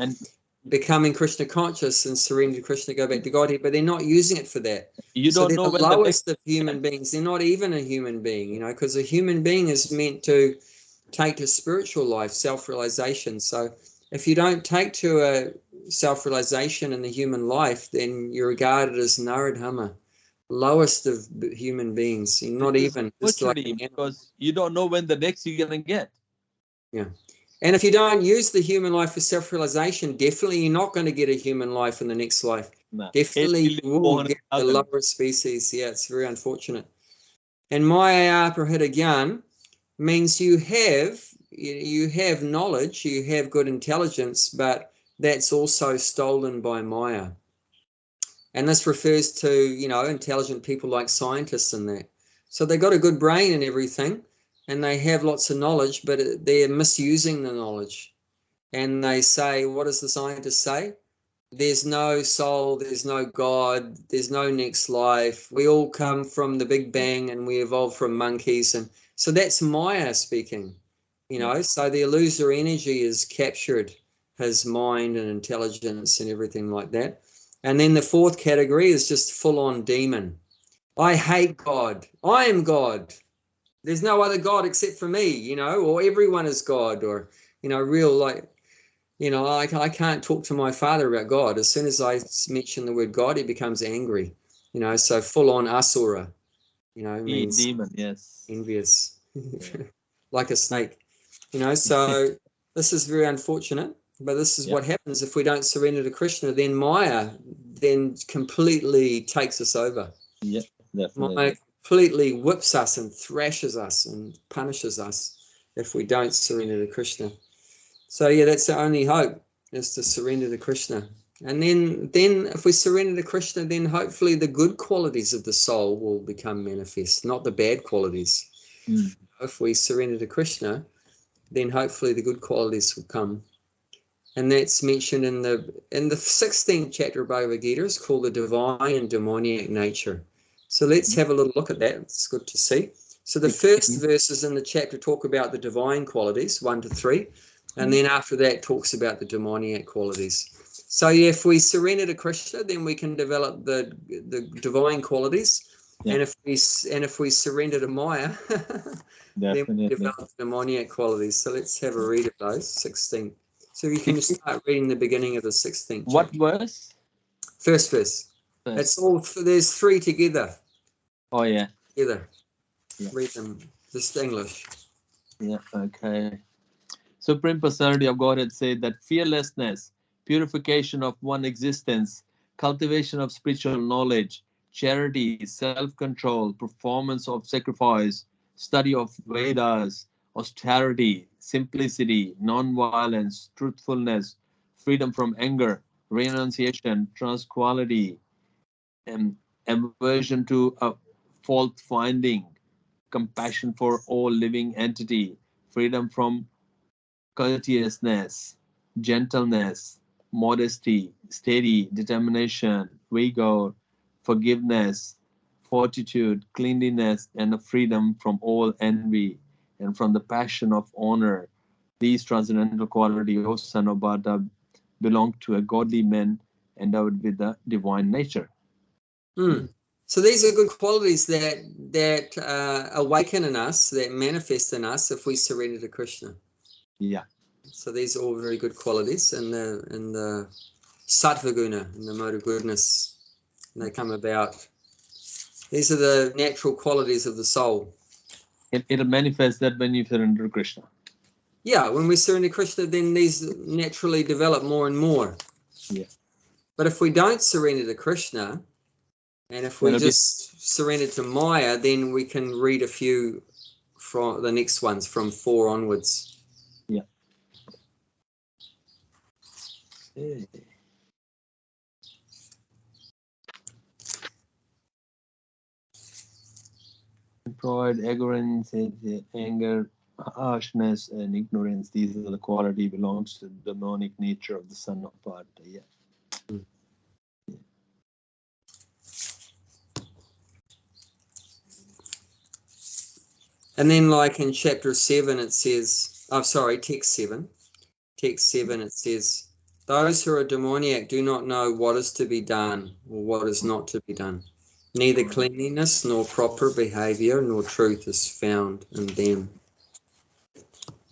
becoming Krishna conscious and surrender to Krishna, go back to Godhead, but they're not using it for that. So they're the lowest of human beings. They're not even a human being, because a human being is meant to take to spiritual life, self-realization. So if you don't take to a self-realization in the human life, then you're regarded as Naradhama. lowest of human beings, not even just like Virtually, because you don't know when the next you're gonna get. Yeah. And if you don't use the human life for self-realization, definitely you're not going to get a human life in the next life. No. Definitely you will get the 400,000. lower species. Yeah, it's very unfortunate. And Maya Prahidagan means you have knowledge, you have good intelligence, but that's also stolen by Maya. And this refers to, intelligent people like scientists and that. So they got a good brain and everything, and they have lots of knowledge, but they're misusing the knowledge. And they say, what does the scientist say? There's no soul, there's no God, there's no next life. We all come from the Big Bang and we evolved from monkeys. And so that's Maya speaking, so the illusory energy has captured his mind and intelligence and everything like that. And then the fourth category is just full on demon. I hate God. I am God. There's no other God except for me, or everyone is God, or, real like, I can't talk to my father about God. As soon as I mention the word God, he becomes angry, so full on asura, means demon, yes. envious, like a snake, so this is very unfortunate, but this is what happens if we don't surrender to Krishna. Then Maya then completely takes us over. Yeah, definitely. Maya completely whips us and thrashes us and punishes us if we don't surrender to Krishna. So yeah, that's the only hope, is to surrender to Krishna. And then if we surrender to Krishna, then hopefully the good qualities of the soul will become manifest, not the bad qualities. If we surrender to Krishna, then hopefully the good qualities will come. And that's mentioned in the 16th chapter of Bhagavad Gita. It's called the divine and demoniac nature. So let's have a little look at that. It's good to see. So the first verses in the chapter talk about the divine qualities, 1 to 3. And then after that talks about the demoniac qualities. So yeah, if we surrender to Krishna, then we can develop the divine qualities. Yeah. And if we surrender to Maya, then we develop the demoniac qualities. So let's have a read of those, 16. So you can just start reading the beginning of the 16th chapter. What verse? First verse. It's all, there's 3 together. Oh yeah. Together. Yeah. Read them, just English. Yeah, okay. Supreme Personality of Godhead said that fearlessness, purification of one existence, cultivation of spiritual knowledge, charity, self-control, performance of sacrifice, study of Vedas, austerity, simplicity, non-violence, truthfulness, freedom from anger, renunciation, tranquility, and aversion to fault-finding, compassion for all living entity, freedom from courteousness, gentleness, modesty, steady determination, vigor, forgiveness, fortitude, cleanliness, and a freedom from all envy and from the passion of honor. These transcendental qualities, O son of Bharata, belong to a godly man endowed with the divine nature. So these are good qualities that awaken in us, that manifest in us if we surrender to Krishna. Yeah. So these are all very good qualities in the sattva guna, in the mode of goodness. And they come about. These are the natural qualities of the soul. It'll manifest that when you surrender to Krishna. Yeah, when we surrender to Krishna, then these naturally develop more and more. Yeah. But if we don't surrender to Krishna, and if we just surrender to Maya, then we can read a few from the next ones from 4 onwards. Yeah. Hey. Pride, ignorance, anger, harshness, and ignorance. These are the quality belongs to the demonic nature of the son of Bharata. Yeah. And then like in chapter 7, it says, text 7, it says, those who are demoniac do not know what is to be done or what is not to be done. Neither cleanliness nor proper behavior nor truth is found in them.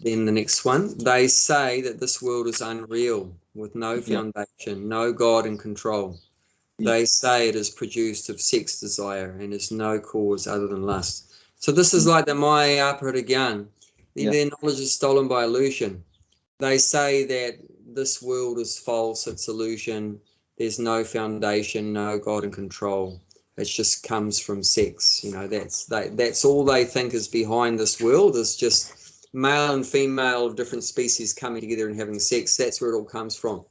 Then the next one, they say that this world is unreal with no foundation, no God in control. they say it is produced of sex desire and is no cause other than lust. So this is like the Maya Aparadagyan. Their knowledge is stolen by illusion. They say that this world is false, it's illusion, there's no foundation, no God in control. It just comes from sex. That's all they think is behind this world, is just male and female of different species coming together and having sex. That's where it all comes from.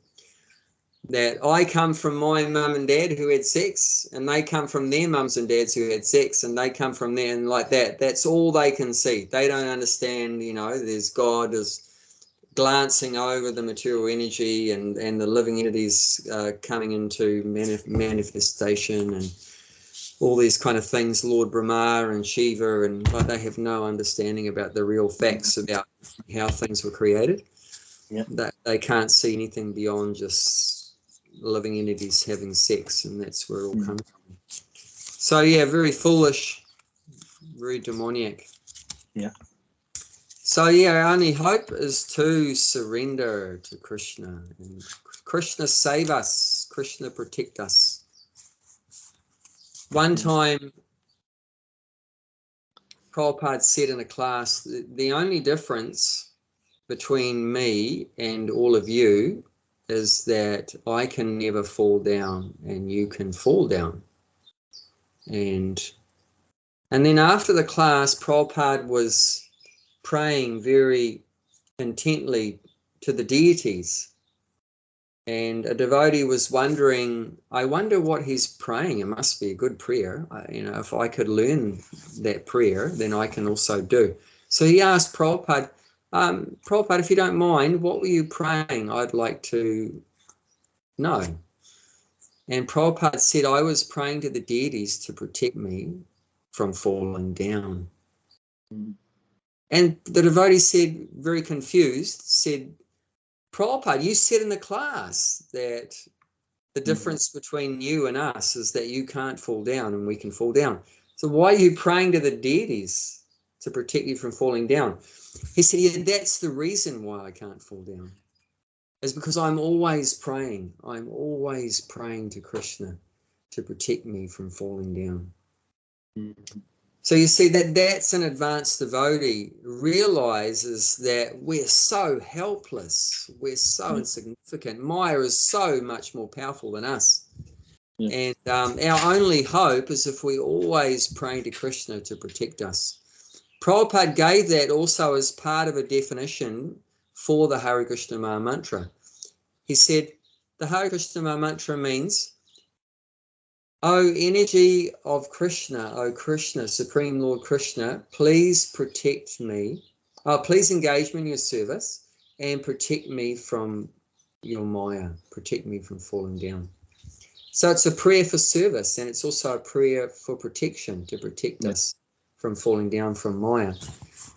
That I come from my mum and dad who had sex, and they come from their mums and dads who had sex, and they come from there, and like that. That's all they can see. They don't understand, there's God is glancing over the material energy and the living entities coming into manifestation and all these kind of things, Lord Brahma and Shiva, but they have no understanding about the real facts about how things were created. That they can't see anything beyond just living entities having sex, and that's where it all comes from. So very foolish, very demoniac. So our only hope is to surrender to Krishna, and Krishna save us, Krishna protect us. One time Prabhupada said in a class, the only difference between me and all of you is that I can never fall down and you can fall down. And then after the class, Prabhupada was praying very intently to the deities. And a devotee was wondering, I wonder what he's praying. It must be a good prayer. If I could learn that prayer, then I can also do. So he asked Prabhupada, Prabhupada, if you don't mind, what were you praying? I'd like to know. And Prabhupada said, I was praying to the deities to protect me from falling down. And the devotee said, very confused, said, Prabhupada, you said in the class that the difference between you and us is that you can't fall down and we can fall down. So why are you praying to the deities to protect you from falling down? He said, that's the reason why I can't fall down. It's because I'm always praying. I'm always praying to Krishna to protect me from falling down. So you see that's an advanced devotee realizes that we're so helpless, we're so insignificant. Maya is so much more powerful than us. And our only hope is if we always pray to Krishna to protect us. Prabhupada gave that also as part of a definition for the Hare Krishna Maha Mantra. He said, the Hare Krishna Maha Mantra means, O energy of Krishna, O Krishna, Supreme Lord Krishna, please protect me. Please engage me in your service and protect me from your Maya. Protect me from falling down. So it's a prayer for service, and it's also a prayer for protection, to protect us from falling down from Maya.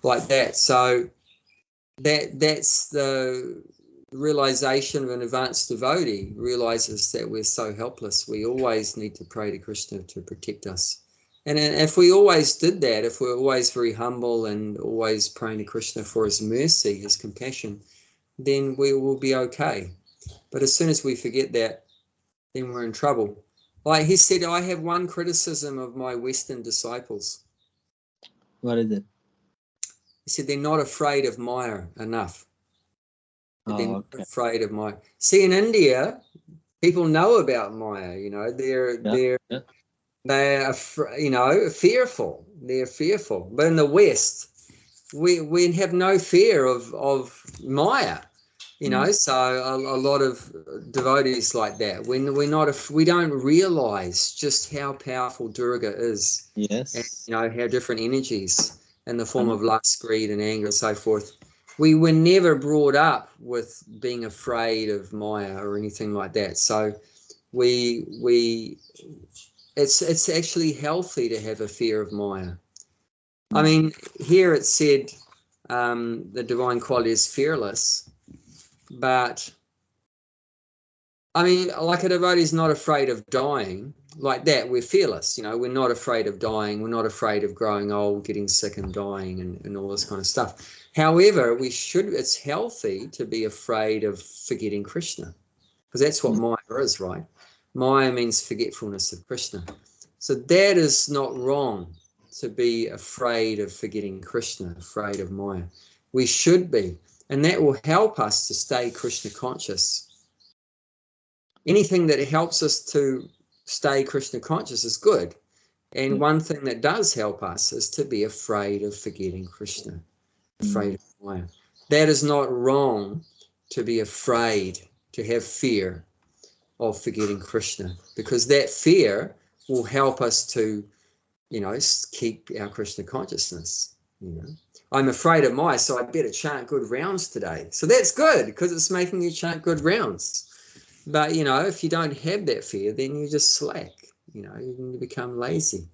Like that. So that's the realization of an advanced devotee, realizes that we're so helpless. We always need to pray to Krishna to protect us. And if we always did that, if we're always very humble and always praying to Krishna for his mercy, his compassion, then we will be okay. But as soon as we forget that, then we're in trouble. Like he said, I have one criticism of my Western disciples. What is it? He said they're not afraid of Maya enough. They're not afraid of Maya. See, in India, people know about Maya. They're fearful. They're fearful. But in the West, we have no fear of Maya. So a lot of devotees like that. We don't realize just how powerful Durga is. Yes. And how different energies in the form of lust, greed, and anger, and so forth. We were never brought up with being afraid of Maya or anything like that. So it's actually healthy to have a fear of Maya. I mean, here it said the divine quality is fearless, but I mean, like a devotee is not afraid of dying. Like that, we're fearless. We're not afraid of dying. We're not afraid of growing old, getting sick and dying and all this kind of stuff. However, it's healthy to be afraid of forgetting Krishna, because that's what Maya is, right? Maya means forgetfulness of Krishna. So that is not wrong, to be afraid of forgetting Krishna, afraid of Maya. We should be, and that will help us to stay Krishna conscious. Anything that helps us to stay Krishna conscious is good. And one thing that does help us is to be afraid of forgetting Krishna, afraid of Maya. That is not wrong, to be afraid, to have fear of forgetting Krishna, because that fear will help us to, keep our Krishna consciousness. I'm afraid of Maya, so I better chant good rounds today. So that's good, because it's making you chant good rounds. But, if you don't have that fear, then you just slack, you become lazy.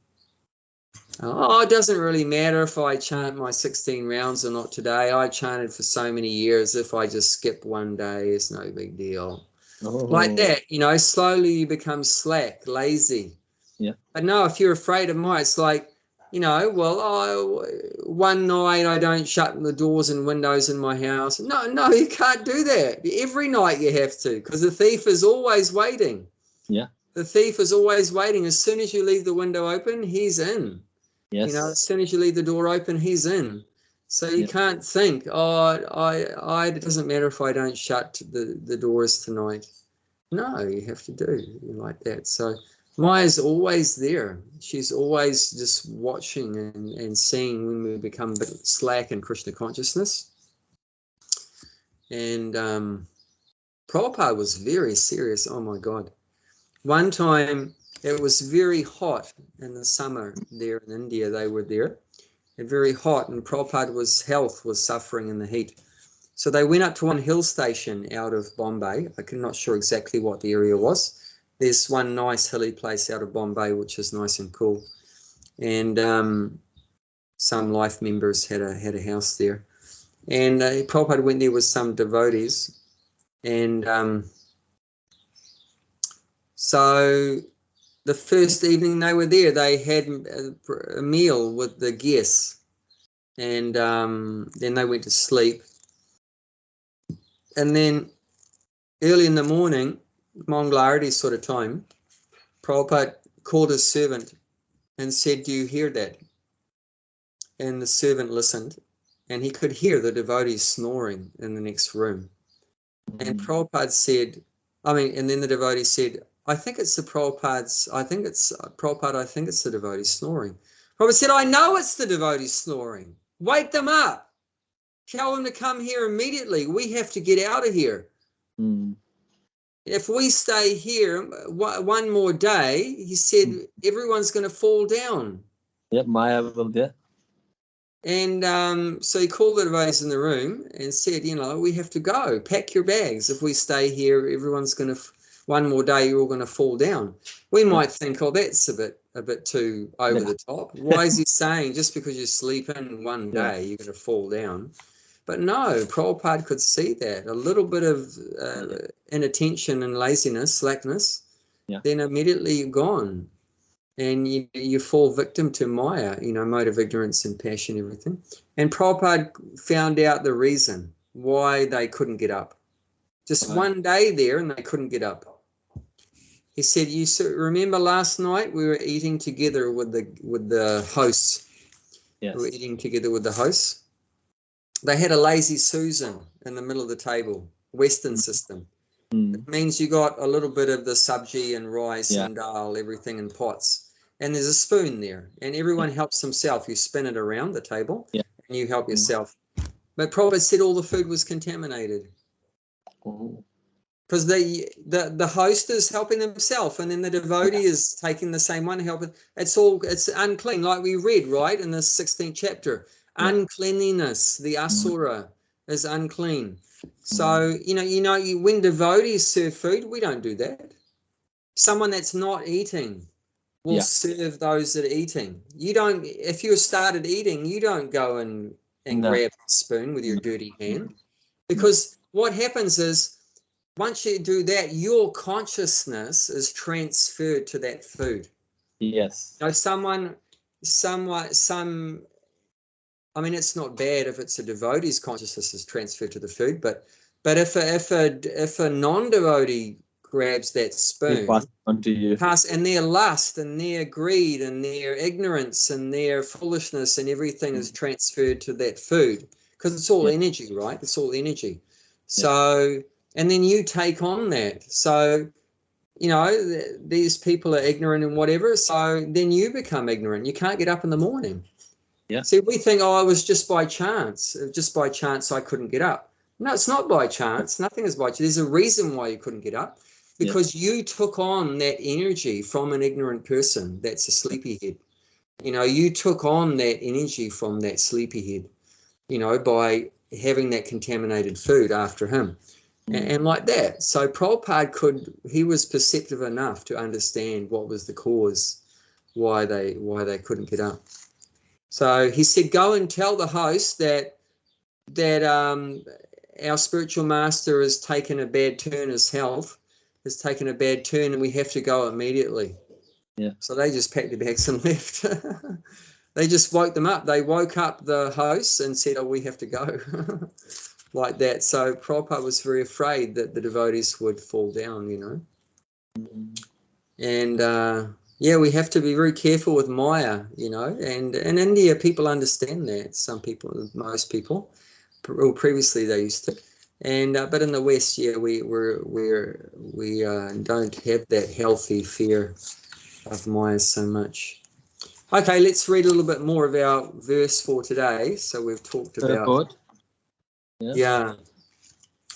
Oh, it doesn't really matter if I chant my 16 rounds or not today. I chanted for so many years. If I just skip one day, it's no big deal. Like that, slowly you become slack, lazy. Yeah. But no, if you're afraid of Maya, it's like, one night I don't shut the doors and windows in my house. No, you can't do that. Every night you have to, because the thief is always waiting. Yeah. The thief is always waiting. As soon as you leave the window open, he's in. Yes. As soon as you leave the door open, he's in. So you can't think, it doesn't matter if I don't shut the doors tonight. No, you have to do like that. So Maya's always there. She's always just watching and seeing when we become a bit slack in Krishna consciousness. And Prabhupada was very serious. Oh my God. One time it was very hot in the summer there in India. They were there. And very hot, and Prabhupada's health was suffering in the heat. So they went up to one hill station out of Bombay. I'm not sure exactly what the area was. There's one nice hilly place out of Bombay, which is nice and cool. And some life members had a house there. And Prabhupada went there with some devotees. And so the first evening they were there, they had a meal with the guests. And then they went to sleep. And then early in the morning, Manglarati sort of time, Prabhupada called his servant and said, "Do you hear that?" And the servant listened, and he could hear the devotees snoring in the next room. And Prabhupada said, and then the devotee said, I think it's the devotees snoring. Prabhupada said, I know it's the devotees snoring. Wake them up. Tell them to come here immediately. We have to get out of here. If we stay here one more day, he said, everyone's going to fall down. Yep, Maya will there. And so he called the devotees in the room and said, we have to go. Pack your bags. If we stay here, everyone's going to, one more day, you're all going to fall down. We might think, oh, that's a bit too over the top. Why is he saying just because you sleep in one day, you're going to fall down? But no, Prabhupada could see that. A little bit of inattention and laziness, slackness, then immediately you're gone. And you fall victim to Maya, mode of ignorance and passion, everything. And Prabhupada found out the reason why they couldn't get up. Just one day there and they couldn't get up. He said, you remember last night we were eating together with the hosts. Yes. We were eating together with the hosts. They had a lazy Susan in the middle of the table, Western system. It means you got a little bit of the sabji and rice and dal, everything in pots. And there's a spoon there. And everyone helps themselves. You spin it around the table and you help yourself. But Prabhupada said all the food was contaminated. Because the host is helping themselves and then the devotee is taking the same one, helping. It's unclean, like we read, right, in the 16th chapter. Uncleanliness, the asura is unclean. So, when devotees serve food, we don't do that. Someone that's not eating will serve those that are eating. You don't, if you started eating, you don't go and grab a spoon with your dirty hand. Because what happens is, once you do that, your consciousness is transferred to that food. Yes. It's not bad if it's a devotee's consciousness is transferred to the food, but if a non-devotee grabs that They spoon, pass it on to you. and their lust and their greed and their ignorance and their foolishness and everything is transferred to that food, because it's all energy, right? It's all energy. So, and then you take on that. So, you know, these people are ignorant and whatever. So then you become ignorant. You can't get up in the morning. Yeah. See, we think, oh, it was just by chance. Just by chance I couldn't get up. No, it's not by chance. Nothing is by chance. There's a reason why you couldn't get up, because you took on that energy from an ignorant person. That's a sleepyhead. You know, you took on that energy from that sleepyhead, you know, by having that contaminated food after him. And like that. So Prabhupada he was perceptive enough to understand what was the cause, why they couldn't get up. So he said, go and tell the host that our spiritual master has taken a bad turn, his health has taken a bad turn, and we have to go immediately. Yeah. So they just packed their bags and left. They just woke them up. They woke up the hosts and said, oh, we have to go. Like that. So Prabhupada was very afraid that the devotees would fall down, you know. And we have to be very careful with Maya, you know. And in India, people understand that. Some people, most people, well, previously they used to. And but in the West, we don't have that healthy fear of Maya so much. Okay, let's read a little bit more of our verse for today. So we've talked about. Yeah.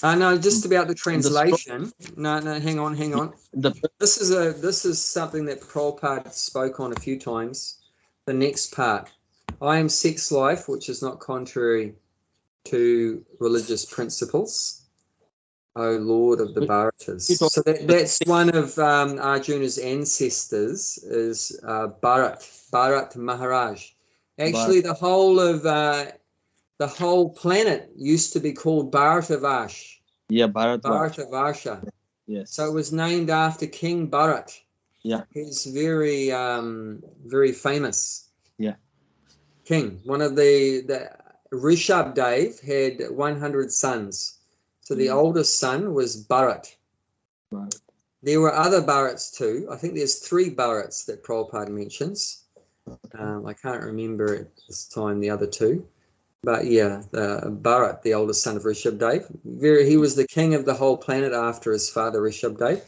No, just about the translation. No, hang on. This is something that Prabhupada spoke on a few times. The next part. I am sex life, which is not contrary to religious principles, O Lord of the Bharatas. So that's one of Arjuna's ancestors is Bharat Maharaj. Actually, the whole planet used to be called Bharatavash. Yeah, Bharatavarsha. Yes. So it was named after King Bharat. Yeah. He's very, very famous. Yeah. King. One of the Rishabdev had 100 sons. So the oldest son was Bharat. There were other Bharats too. I think there's 3 Bharats that Prabhupada mentions. I can't remember at this time the other 2. But yeah, Bharat, the oldest son of Rishabdev, he was the king of the whole planet after his father Rishabdev,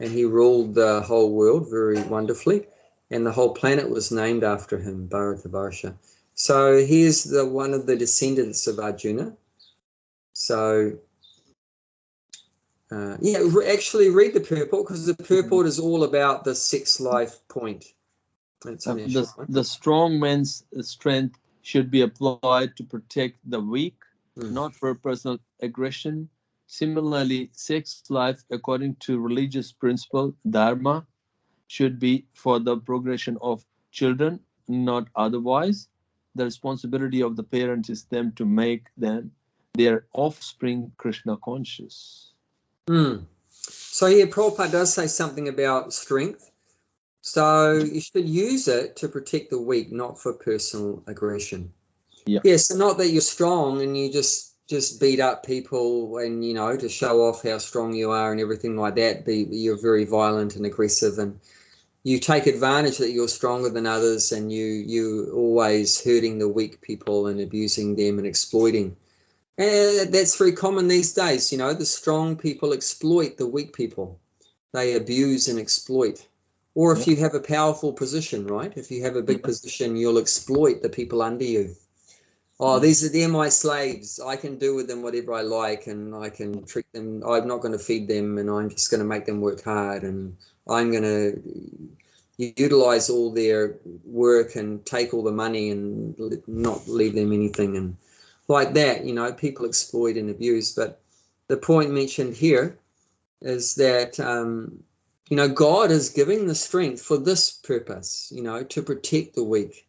and he ruled the whole world very wonderfully, and the whole planet was named after him, Bharatavarsha. So he is one of the descendants of Arjuna. So actually read the purport, because the purport is all about the sex life point. The strong man's strength should be applied to protect the weak, not for personal aggression. Similarly, sex life, according to religious principle, dharma, should be for the progression of children, not otherwise. The responsibility of the parents is them to make their offspring Krishna conscious. So here Prabhupada does say something about strength. So you should use it to protect the weak, not for personal aggression. Yeah, so not that you're strong and you just beat up people and, you know, to show off how strong you are and everything like that. You're very violent and aggressive, and you take advantage that you're stronger than others, and you always hurting the weak people and abusing them and exploiting. And that's very common these days. You know, the strong people exploit the weak people. They abuse and exploit. Or if you have a powerful position, right? If you have a big position, you'll exploit the people under you. Oh, they're my slaves. I can do with them whatever I like, and I can treat them. I'm not going to feed them, and I'm just going to make them work hard, and I'm going to utilize all their work and take all the money and not leave them anything. And like that, you know, people exploit and abuse. But the point mentioned here is that, you know, God is giving the strength for this purpose, you know, to protect the weak.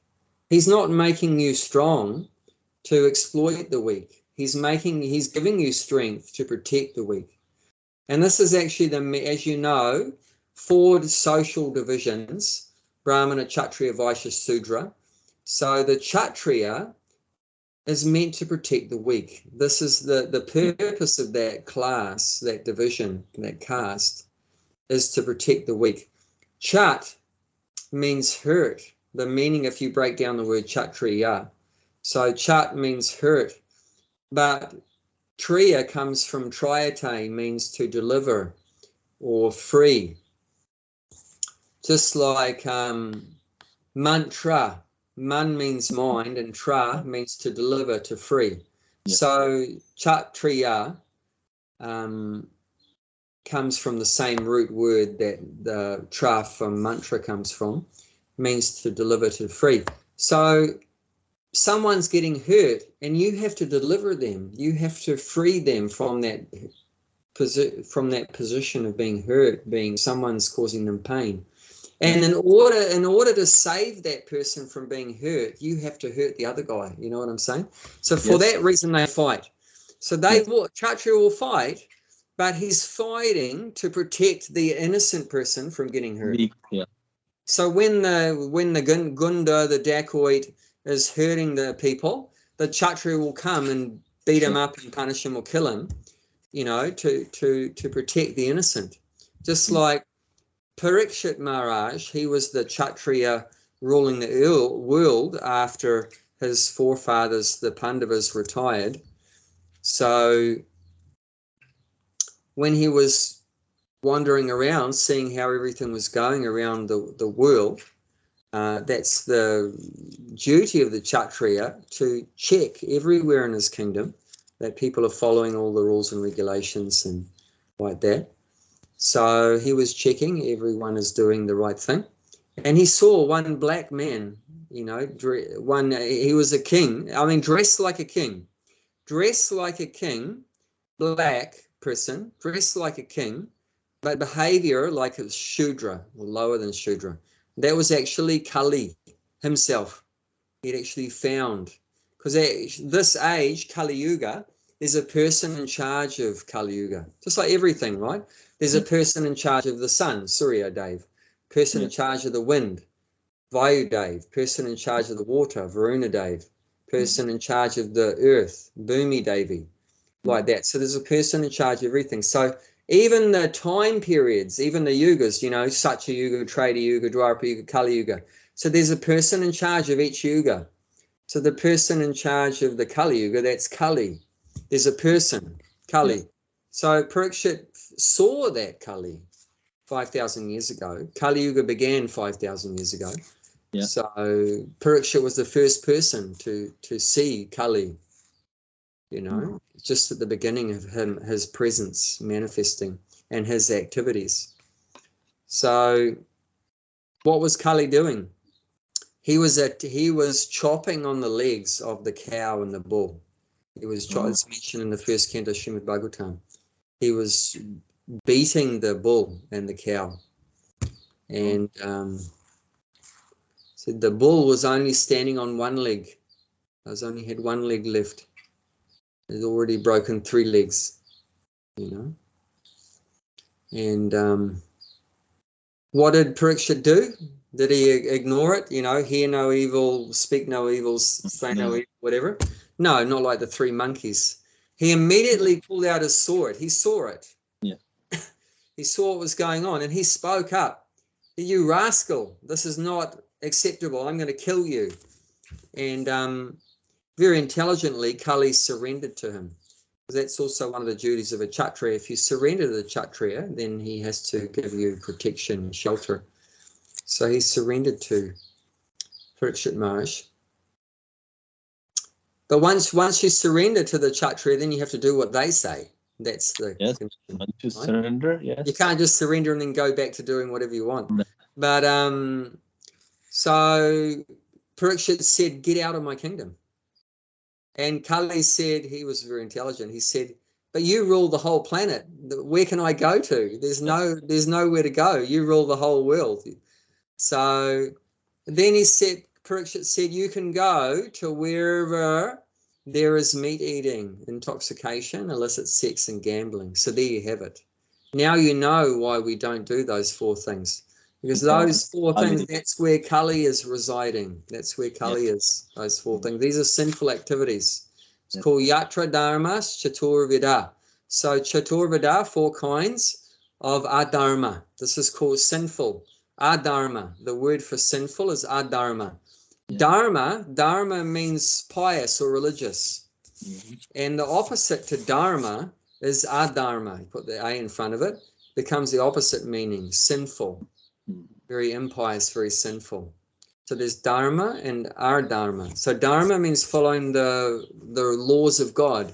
He's not making you strong to exploit the weak. He's giving you strength to protect the weak. And this is actually as you know, 4 social divisions: Brahmana, Kshatriya, Vaishya, Sudra. So the Kshatriya is meant to protect the weak. This is the purpose of that class, that division, that caste, is to protect the weak. Chat means hurt. The meaning, if you break down the word Kshatriya, so chat means hurt, but Triya comes from Triyate, means to deliver or free. Just like mantra, man means mind and tra means to deliver, to free. Yeah. So Kshatriya comes from the same root word that the tra from mantra comes from, means to deliver, to free. So someone's getting hurt and you have to deliver them. You have to free them from that position of being hurt, being someone's causing them pain. And in order to save that person from being hurt, you have to hurt the other guy. You know what I'm saying? So for that reason, they fight. So Kshatriya will fight, but he's fighting to protect the innocent person from getting hurt. Yeah. So when the Gunda, the dacoit, is hurting the people, the Kshatriya will come and beat him up and punish him or kill him, you know, to protect the innocent. Just like Parikshit Maharaj, he was the Kshatriya ruling the world after his forefathers, the Pandavas, retired. So when he was wandering around, seeing how everything was going around the world, that's the duty of the Kshatriya, to check everywhere in his kingdom that people are following all the rules and regulations and like that. So he was checking everyone is doing the right thing. And he saw one black man, you know, he was a king, I mean, dressed like a king, black person, dressed like a king, but behavior like a Shudra, or lower than Shudra. That was actually Kali himself. He'd actually found, because this age, Kali Yuga, there's a person in charge of Kali Yuga, just like everything, right? There's a person in charge of the sun, Surya Dev, person in charge of the wind, Vayu Dev, person in charge of the water, Varuna Dev, person in charge of the earth, Bhumi Devi, like that. So there's a person in charge of everything. So even the time periods, even the yugas, you know, Satya Yuga, Treta Yuga, Dwapara Yuga, Kali Yuga. So there's a person in charge of each yuga. So the person in charge of the Kali Yuga, that's Kali. There's a person, Kali. Yeah. So Parikshit saw that Kali 5,000 years ago. Kali Yuga began 5,000 years ago. Yeah. So Parikshit was the first person to see Kali, you know, just at the beginning of his presence manifesting and his activities. So what was Kali doing? He was chopping on the legs of the cow and the bull. He was it's mentioned in the first canto Srimad Bhagavatam. He was beating the bull and the cow. And so the bull was only standing on one leg. Only had one leg left. He'd already broken 3 legs, you know. And what did Parikshit do? Did he ignore it? You know, hear no evil, speak no evil, say no evil, whatever? No, not like the 3 monkeys. He immediately pulled out his sword. He saw it. Yeah. He saw what was going on and he spoke up. You rascal, this is not acceptable. I'm going to kill you. And very intelligently, Kali surrendered to him. Because that's also one of the duties of a Kshatriya. If you surrender to the Kshatriya, then he has to give you protection and shelter. So he surrendered to Parikshit Maharaj. But once you surrender to the Kshatriya, then you have to do what they say. That's the once you surrender, You can't just surrender and then go back to doing whatever you want. No. But so Parikshit said, "Get out of my kingdom." And Kali said, he was very intelligent. He said, "But you rule the whole planet. Where can I go to? There's nowhere to go. You rule the whole world." So then Parikshit said, "You can go to wherever there is meat eating, intoxication, illicit sex, and gambling." So there you have it. Now you know why we don't do those 4 things. Because those 4 things, that's where Kali is residing. That's where Kali is, those 4 things. These are sinful activities. It's called Yatra Dharmas Chaturvida. So Chaturvida, 4 kinds. of adharma. This is called sinful. Adharma. The word for sinful is adharma. Yeah. Dharma means pious or religious. And the opposite to dharma is adharma. You put the A in front of it, becomes the opposite meaning, sinful. Very impious, very sinful. So there's dharma and adharma. So dharma means following the laws of God.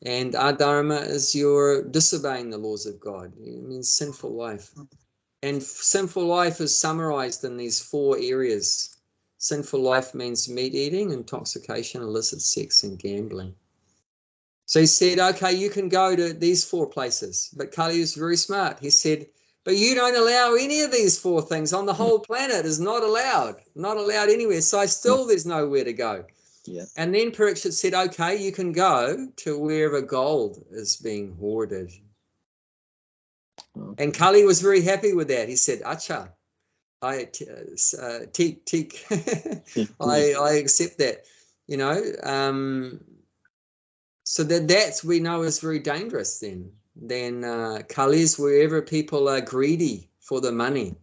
And adharma is your disobeying the laws of God. It means sinful life. And sinful life is summarized in these 4 areas. Sinful life means meat eating, intoxication, illicit sex, and gambling. So he said, okay, you can go to these 4 places. But Kali was very smart. He said, but you don't allow any of these 4 things on the whole planet. Is not allowed anywhere. So still there's nowhere to go. Yeah. And then Parikshit said, okay, you can go to wherever gold is being hoarded. Okay. And Kali was very happy with that. He said, acha, I accept that, you know. So that's, we know, is very dangerous then. Then Kali is wherever people are greedy for the money,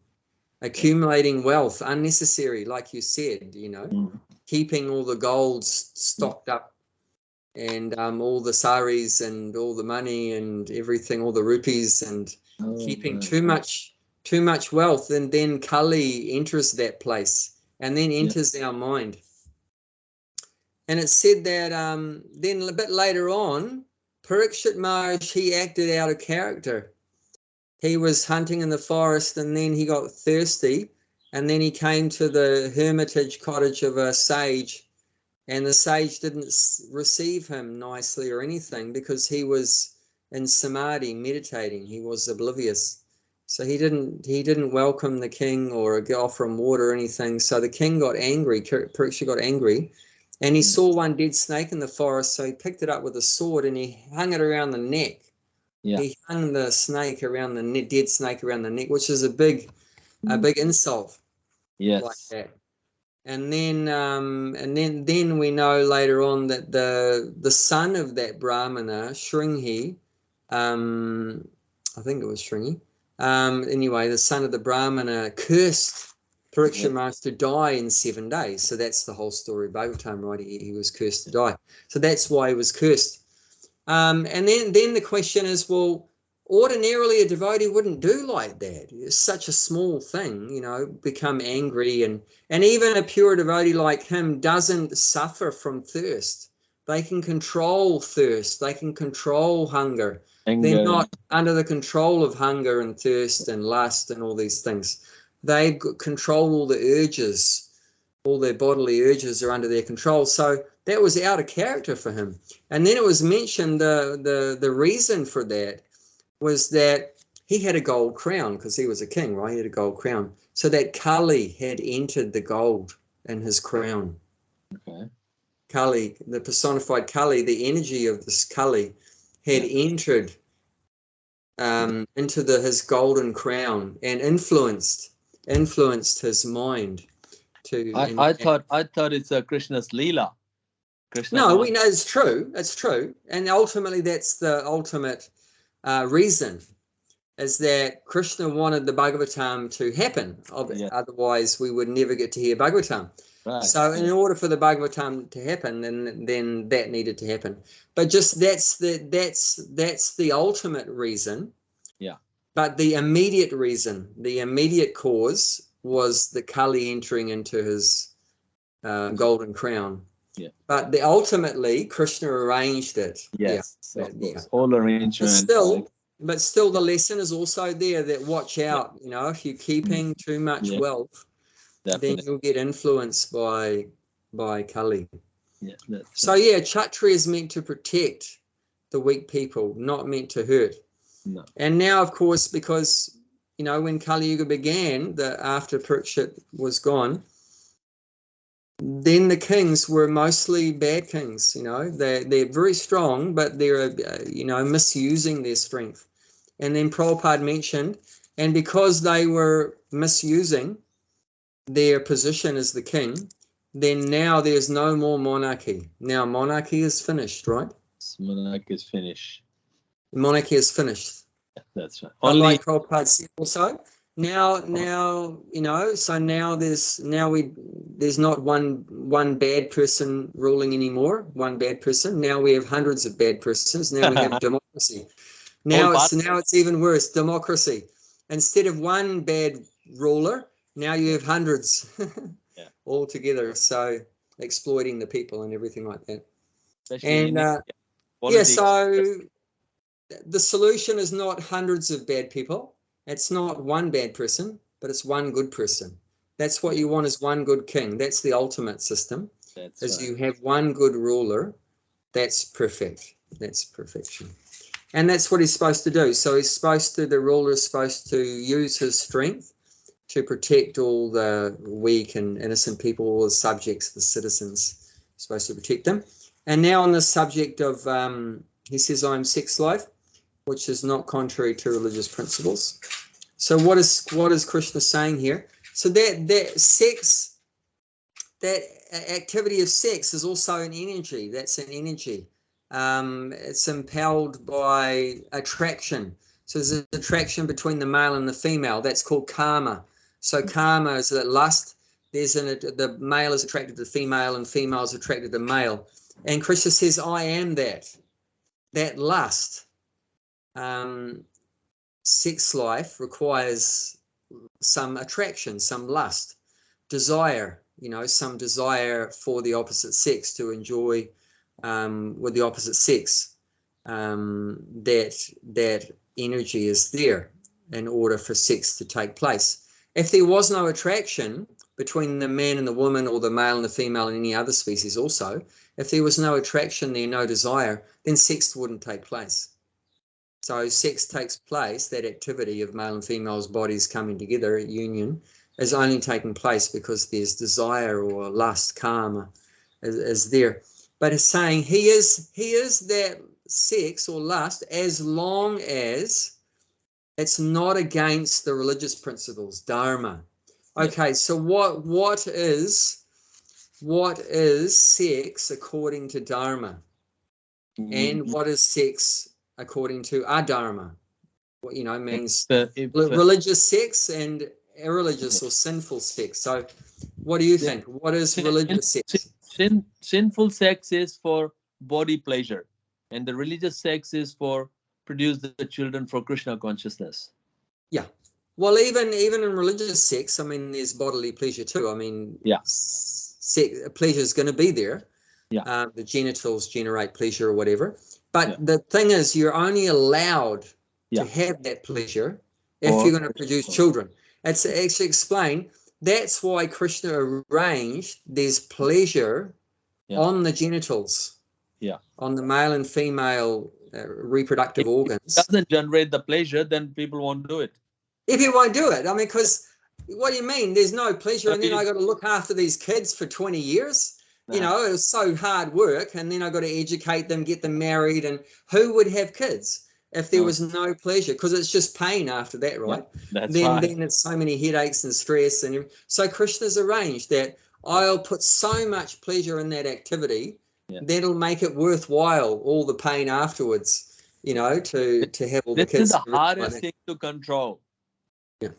accumulating wealth, unnecessary, like you said, you know, keeping all the gold stocked up, and all the saris and all the money and everything, all the rupees, and keeping too much wealth. And then Kali enters that place and then enters our mind. And it said that then a bit later on, Parikshit Maharaj, he acted out of character. He was hunting in the forest, and then he got thirsty, and then he came to the hermitage cottage of a sage, and the sage didn't receive him nicely or anything because he was in samadhi, meditating. He was oblivious. So he didn't welcome the king or offer him water or anything. So the king got angry, Parikshit got angry, and he saw one dead snake in the forest, so he picked it up with a sword and he hung it around the neck. Yeah. He hung the snake around the neck, dead snake around the neck, which is a big insult. Yes. Like that. And then we know later on that the son of that Brahmana, Shringi, I think it was Shringi. Anyway, the son of the Brahmana cursed Parikshit Maharaj to die in 7 days. So that's the whole story of Bhagavatam, right? He was cursed to die. So that's why he was cursed. And then the question is, well, ordinarily a devotee wouldn't do like that. It's such a small thing, you know, become angry. And even a pure devotee like him doesn't suffer from thirst. They can control thirst. They can control hunger. They're not under the control of hunger and thirst and lust and all these things. They control all the urges. All their bodily urges are under their control. So that was out of character for him. And then it was mentioned the reason for that was that he had a gold crown because he was a king, right? He had a gold crown. So that Kali had entered the gold in his crown. Okay. Kali, the personified Kali, the energy of this Kali had entered into his golden crown and influenced his mind. I thought it's a Krishna's Leela. No, we know it's true. It's true. And ultimately, that's the ultimate reason, is that Krishna wanted the Bhagavatam to happen. Otherwise, we would never get to hear Bhagavatam. Right. So in order for the Bhagavatam to happen, then that needed to happen. But just that's the ultimate reason. Yeah. But the immediate reason, the immediate cause, was the Kali entering into his golden crown. Yeah. But ultimately, Krishna arranged it. Yes. Yeah. All arrangements. But still, the lesson is also there that watch out. You know, if you're keeping too much wealth, then you'll get influenced by Kali. Yeah. So Kshatriya is meant to protect the weak people, not meant to hurt. No. And now, of course, because when Kali Yuga began, after Parikshit was gone, then the kings were mostly bad kings. They're very strong, but they're misusing their strength. And then Prabhupada mentioned, and because they were misusing their position as the king, then now there's no more monarchy. Now monarchy is finished, right? Monarchy is finished. Monarchy is finished. That's right. But Only like Prabhupada said also, now so now there's not one bad person ruling anymore, one bad person. Now we have hundreds of bad persons. Now we have democracy. Now it's even worse, democracy. Instead of one bad ruler, now you have hundreds all together. So exploiting the people and everything like that. especially And so the solution is not hundreds of bad people. It's not one bad person, but it's one good person. That's what you want, is one good king. That's the ultimate system. You have one good ruler. That's perfect. That's perfection. And that's what he's supposed to do. So the ruler is supposed to use his strength to protect all the weak and innocent people, all the subjects, the citizens. He's supposed to protect them. And now on the subject of, he says, I am sex life, which is not contrary to religious principles. So what is Krishna saying here? So that sex, that activity of sex is also an energy. That's an energy. It's impelled by attraction. So there's an attraction between the male and the female. That's called karma. So karma is that lust. The male is attracted to the female and female is attracted to male. And Krishna says, I am that lust. Sex life requires some attraction, some lust, desire, some desire for the opposite sex, to enjoy with the opposite sex. That energy is there in order for sex to take place. If there was no attraction between the man and the woman, or the male and the female in any other species also, if there was no attraction there, no desire, then sex wouldn't take place. So sex takes place, that activity of male and female's bodies coming together at union, is only taking place because there's desire or lust, karma is there. But it's saying he is that sex or lust, as long as it's not against the religious principles, dharma. Okay, so what is sex according to dharma? And what is sex according to adharma? What means religious sex and irreligious or sinful sex. So what do you think? What is religious sex? Sinful sex is for body pleasure, and the religious sex is for produce the children for Krishna consciousness. Yeah. Well, even in religious sex, I mean, there's bodily pleasure too. I mean, pleasure is going to be there. Yeah. The genitals generate pleasure or whatever. But the thing is, you're only allowed to have that pleasure if you're going to produce children. It's actually explained. That's why Krishna arranged there's pleasure on the genitals, on the male and female reproductive organs. If it doesn't generate the pleasure, then people won't do it. If you won't do it, I mean, because what do you mean? There's no pleasure, and then I got to look after these kids for 20 years. It was so hard work, and then I got to educate them, get them married, and who would have kids if there was no pleasure? Because it's just pain after that, right? Then it's so many headaches and stress, and so Krishna's arranged that I'll put so much pleasure in that activity that'll make it worthwhile, all the pain afterwards, to have all the kids. This is the hardest thing to control. Yeah,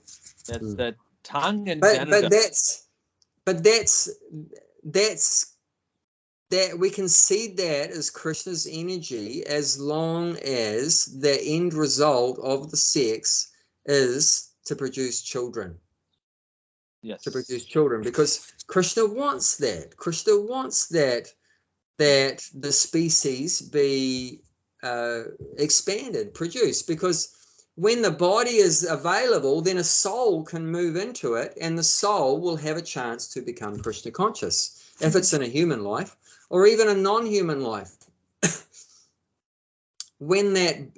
that's that tongue and but that's that we can see that as Krishna's energy, as long as the end result of the sex is to produce children. Yes. To produce children, because Krishna wants that. Krishna wants that the species be expanded, produced, because when the body is available, then a soul can move into it, and the soul will have a chance to become Krishna conscious, if it's in a human life or even a non-human life. When that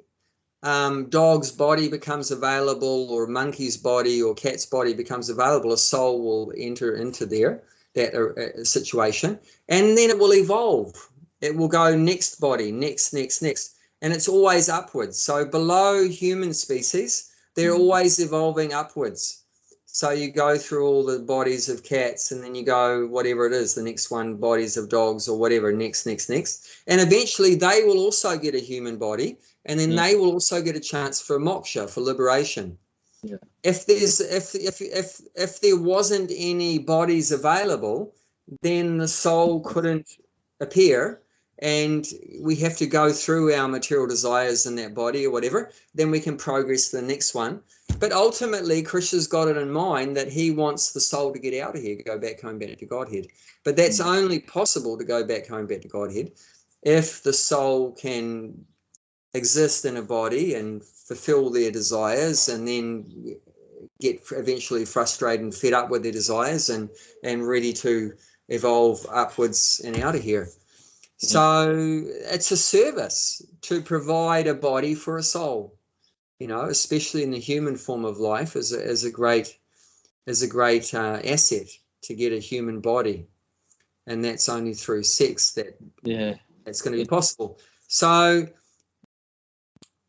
dog's body becomes available, or monkey's body or cat's body becomes available, a soul will enter into that situation, and then it will evolve. It will go next body, next. And it's always upwards. So below human species, they're always evolving upwards. So you go through all the bodies of cats, and then you go whatever it is, the next one, bodies of dogs or whatever, next. And eventually they will also get a human body, and then they will also get a chance for moksha, for liberation. If there wasn't any bodies available, then the soul couldn't appear, and we have to go through our material desires in that body or whatever. Then we can progress to the next one. But ultimately, Krishna's got it in mind that he wants the soul to get out of here, go back home, back to Godhead. But that's only possible to go back home, back to Godhead, if the soul can exist in a body and fulfill their desires, and then get eventually frustrated and fed up with their desires, and ready to evolve upwards and out of here. So it's a service to provide a body for a soul, especially in the human form of life, is a great asset to get a human body, and that's only through sex that's going to be possible. So,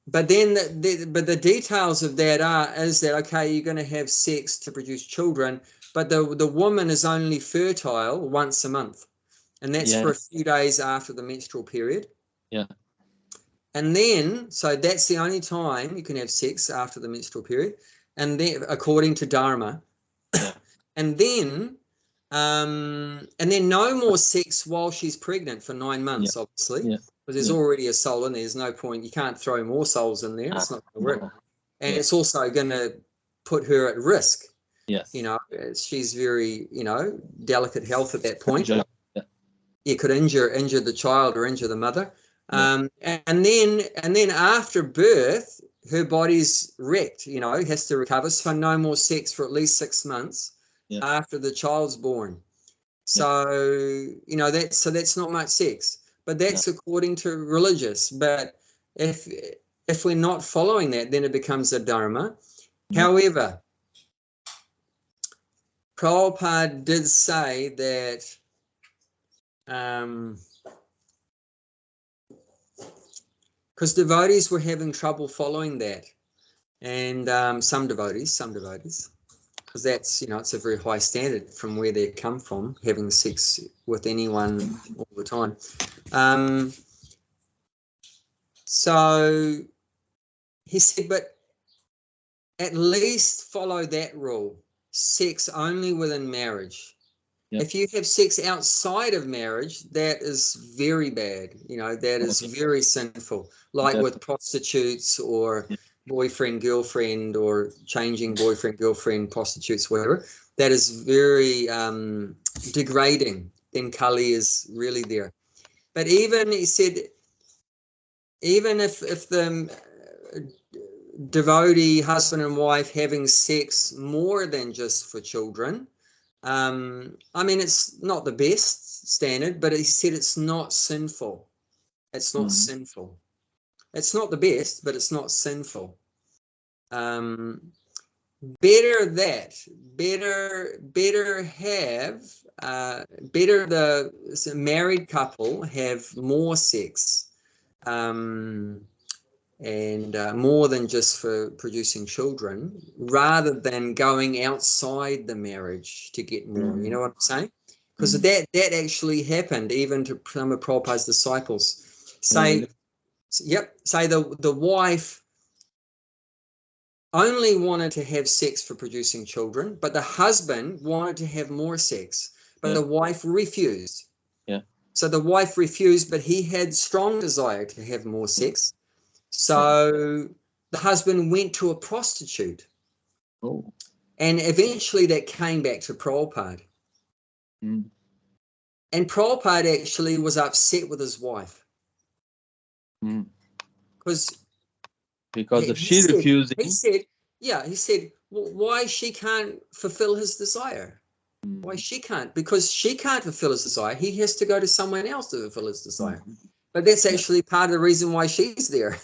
but then the details of that is that, okay, you're going to have sex to produce children, but the woman is only fertile once a month, and that's for a few days after the menstrual period. And then, so that's the only time you can have sex, after the menstrual period, and then according to Dharma. And then no more sex while she's pregnant for 9 months, obviously, because there's already a soul in there. There's no point. You can't throw more souls in there. It's not going to work. And it's also going to put her at risk. She's very, delicate health at that point. It could injure the child or injure the mother. And then after birth, her body's wrecked, has to recover. So no more sex for at least 6 months after the child's born. So, that's not much sex, but that's according to religious. But if we're not following that, then it becomes a dharma. However, Prabhupada did say that because devotees were having trouble following that, and some devotees, because that's, it's a very high standard from where they come from, having sex with anyone all the time. So he said, but at least follow that rule: sex only within marriage. If you have sex outside of marriage, that is very bad. That is very sinful, like with prostitutes or boyfriend, girlfriend, or changing boyfriend, girlfriend, prostitutes, whatever. That is very degrading. Then Kali is really there. But even, he said, even if the devotee, husband and wife, having sex more than just for children, it's not the best standard, but he said it's not sinful. It's not sinful. It's not the best, but it's not sinful. Better the married couple have more sex, and more than just for producing children, rather than going outside the marriage to get more. You know what I'm saying? Because that actually happened even to some of Prabhupada's disciples. Say the wife only wanted to have sex for producing children, but the husband wanted to have more sex, but the wife refused. So the wife refused, but he had strong desire to have more sex. So the husband went to a prostitute. And eventually that came back to Prabhupada. And Prabhupada actually was upset with his wife. Because of she refusing. He said, well, why she can't fulfill his desire? Why she can't? Because she can't fulfill his desire. He has to go to someone else to fulfill his desire. But that's actually part of the reason why she's there,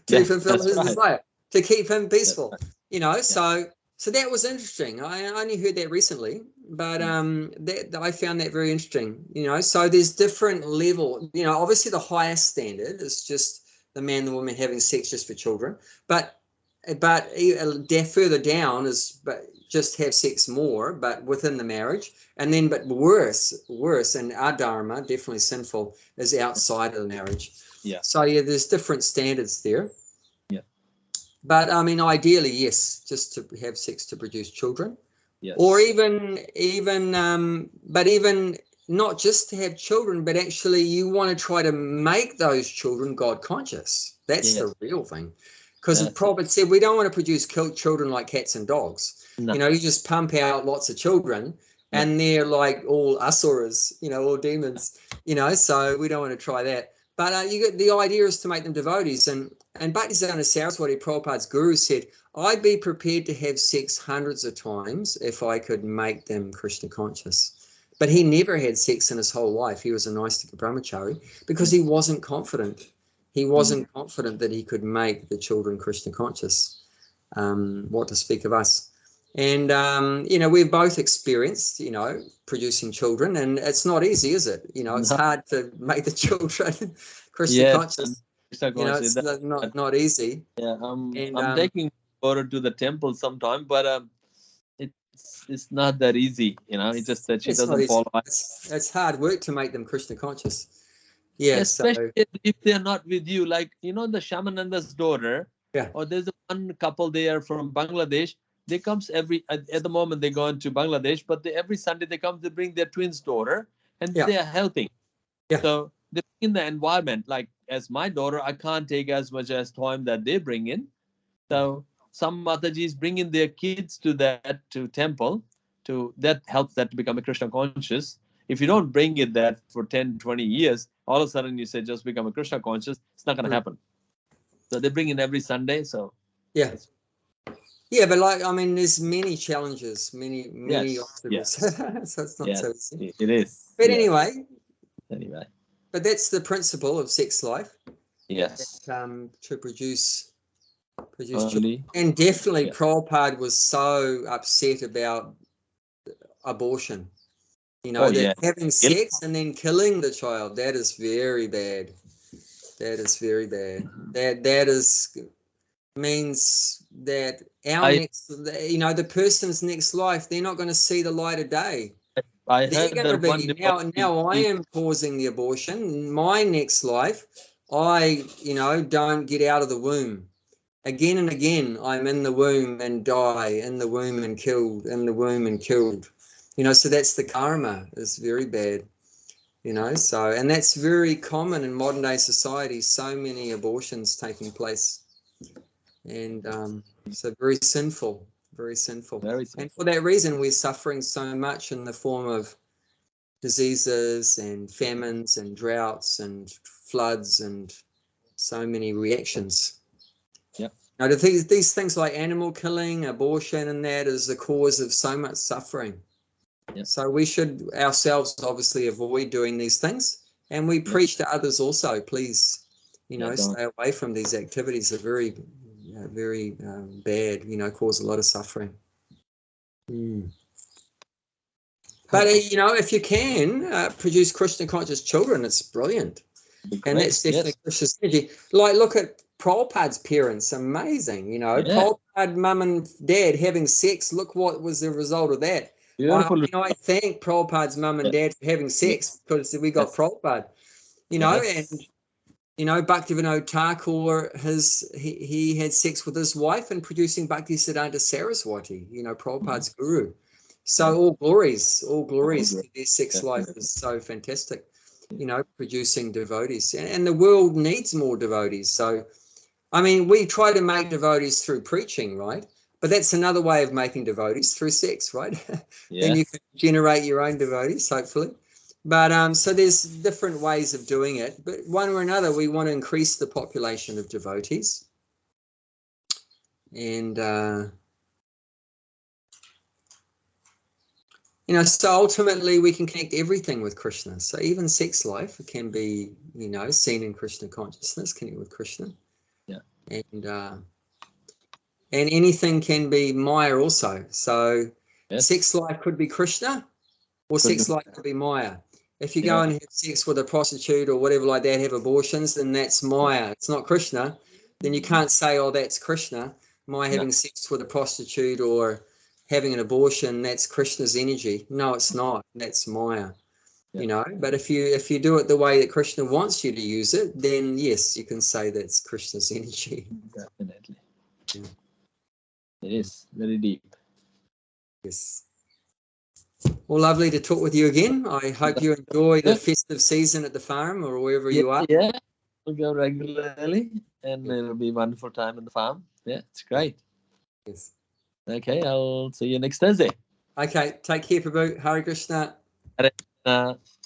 to fulfill his desire, to keep him peaceful. So that was interesting. I only heard that recently, but I found that very interesting. So there's different level. Obviously the highest standard is just the man and the woman having sex just for children, but further down is just have sex more, but within the marriage. And then, but worse, and our dharma, definitely sinful, is outside of the marriage. Yeah. So yeah, there's different standards there. Yeah. But I mean, ideally, yes, just to have sex to produce children. Yes. Or even not just to have children, but actually you want to try to make those children God conscious. That's the real thing. Because the prophet said we don't want to produce children like cats and dogs. No. You know, you just pump out lots of children and they're like all asuras, you know, all demons, you know, so we don't want to try that. But you get the idea is to make them devotees. And Bhaktisiddhanta Saraswati, Prabhupada's guru, said, I'd be prepared to have sex hundreds of times if I could make them Krishna conscious. But he never had sex in his whole life. He was a Naistika brahmachari because he wasn't confident. He wasn't confident that he could make the children Krishna conscious. What to speak of us? And, you know, we've both experienced, you know, producing children, and it's not easy, is it? You know, it's hard to make the children Krishna conscious. You know, it's not easy. Yeah, I'm taking daughter to the temple sometime, but it's not that easy. You know, it's just that she doesn't follow. It's hard work to make them Krishna conscious. Yeah, especially if they're not with you. Like, you know, the Shamananda's daughter. Yeah. Or there's one couple there from Bangladesh. They comes at the moment they go into Bangladesh, but every Sunday they come to bring their twins daughter, and they are helping. Yeah. So they bring in the environment. Like as my daughter, I can't take as much as time that they bring in. So some Matajis bring in their kids to temple, that helps that to become a Krishna conscious. If you don't bring it that for 10, 20 years, all of a sudden you say just become a Krishna conscious, it's not going to happen. So they bring in every Sunday. So yeah, but like, I mean, there's many challenges, many obstacles. So it's not so easy. It is. But anyway. But that's the principle of sex life. Yes. That, to produce children. And definitely Prabhupada was so upset about abortion. You know, having sex and then killing the child, that is very bad. That is very bad. That means that next, you know, the person's next life, they're not going to see the light of day. They're going to be now. I am causing the abortion. My next life, you know, don't get out of the womb. Again and again, I'm in the womb and die, in the womb and killed, in the womb and killed. You know, so that's the karma. It's very bad. You know, so, and that's very common in modern day society. So many abortions taking place, and so very sinful, very sinful. And for that reason, we're suffering so much in the form of diseases and famines and droughts and floods and so many reactions. Now, these things like animal killing, abortion, and that is the cause of so much suffering. So we should ourselves obviously avoid doing these things, and we preach to others also. Please, you know, stay away from these activities. They're very, very bad. You know, cause a lot of suffering. But you know, if you can produce Krishna conscious children, it's brilliant, and that's definitely Krishna's energy. Like, look at Prabhupada's parents, amazing. You know, Prabhupada mum and dad having sex. Look what was the result of that. I thank Prabhupada's mum and dad for having sex because we got Prabhupada. You know, and you know, Bhaktivinoda Thakur, he had sex with his wife and producing Bhaktisiddhanta Saraswati. You know, Prabhupada's guru. So all glories to their sex life is so fantastic. You know, producing devotees, and the world needs more devotees. So, I mean, we try to make devotees through preaching, right? But that's another way of making devotees, through sex, right? Then you can generate your own devotees, hopefully. But so there's different ways of doing it. But one or another, we want to increase the population of devotees. And, you know, so ultimately we can connect everything with Krishna. So even sex life can be, you know, seen in Krishna consciousness, connect with Krishna. And anything can be Maya also. So sex life could be Krishna, or sex life could be Maya. If you go and have sex with a prostitute or whatever like that, have abortions, then that's Maya. It's not Krishna. Then you can't say, oh, that's Krishna. My having sex with a prostitute or having an abortion, that's Krishna's energy. No, it's not. That's Maya. you know. But if you do it the way that Krishna wants you to use it, then yes, you can say that's Krishna's energy. Definitely. Yeah. It is very deep. Yes. Well, lovely to talk with you again. I hope you enjoy the festive season at the farm or wherever you are. Yeah, we'll go regularly, and Yeah. it'll be a wonderful time in the farm. Yeah, it's great. Yes. Okay, I'll see you next Thursday. Okay, take care, Prabhu. Hare Krishna. Hare Krishna.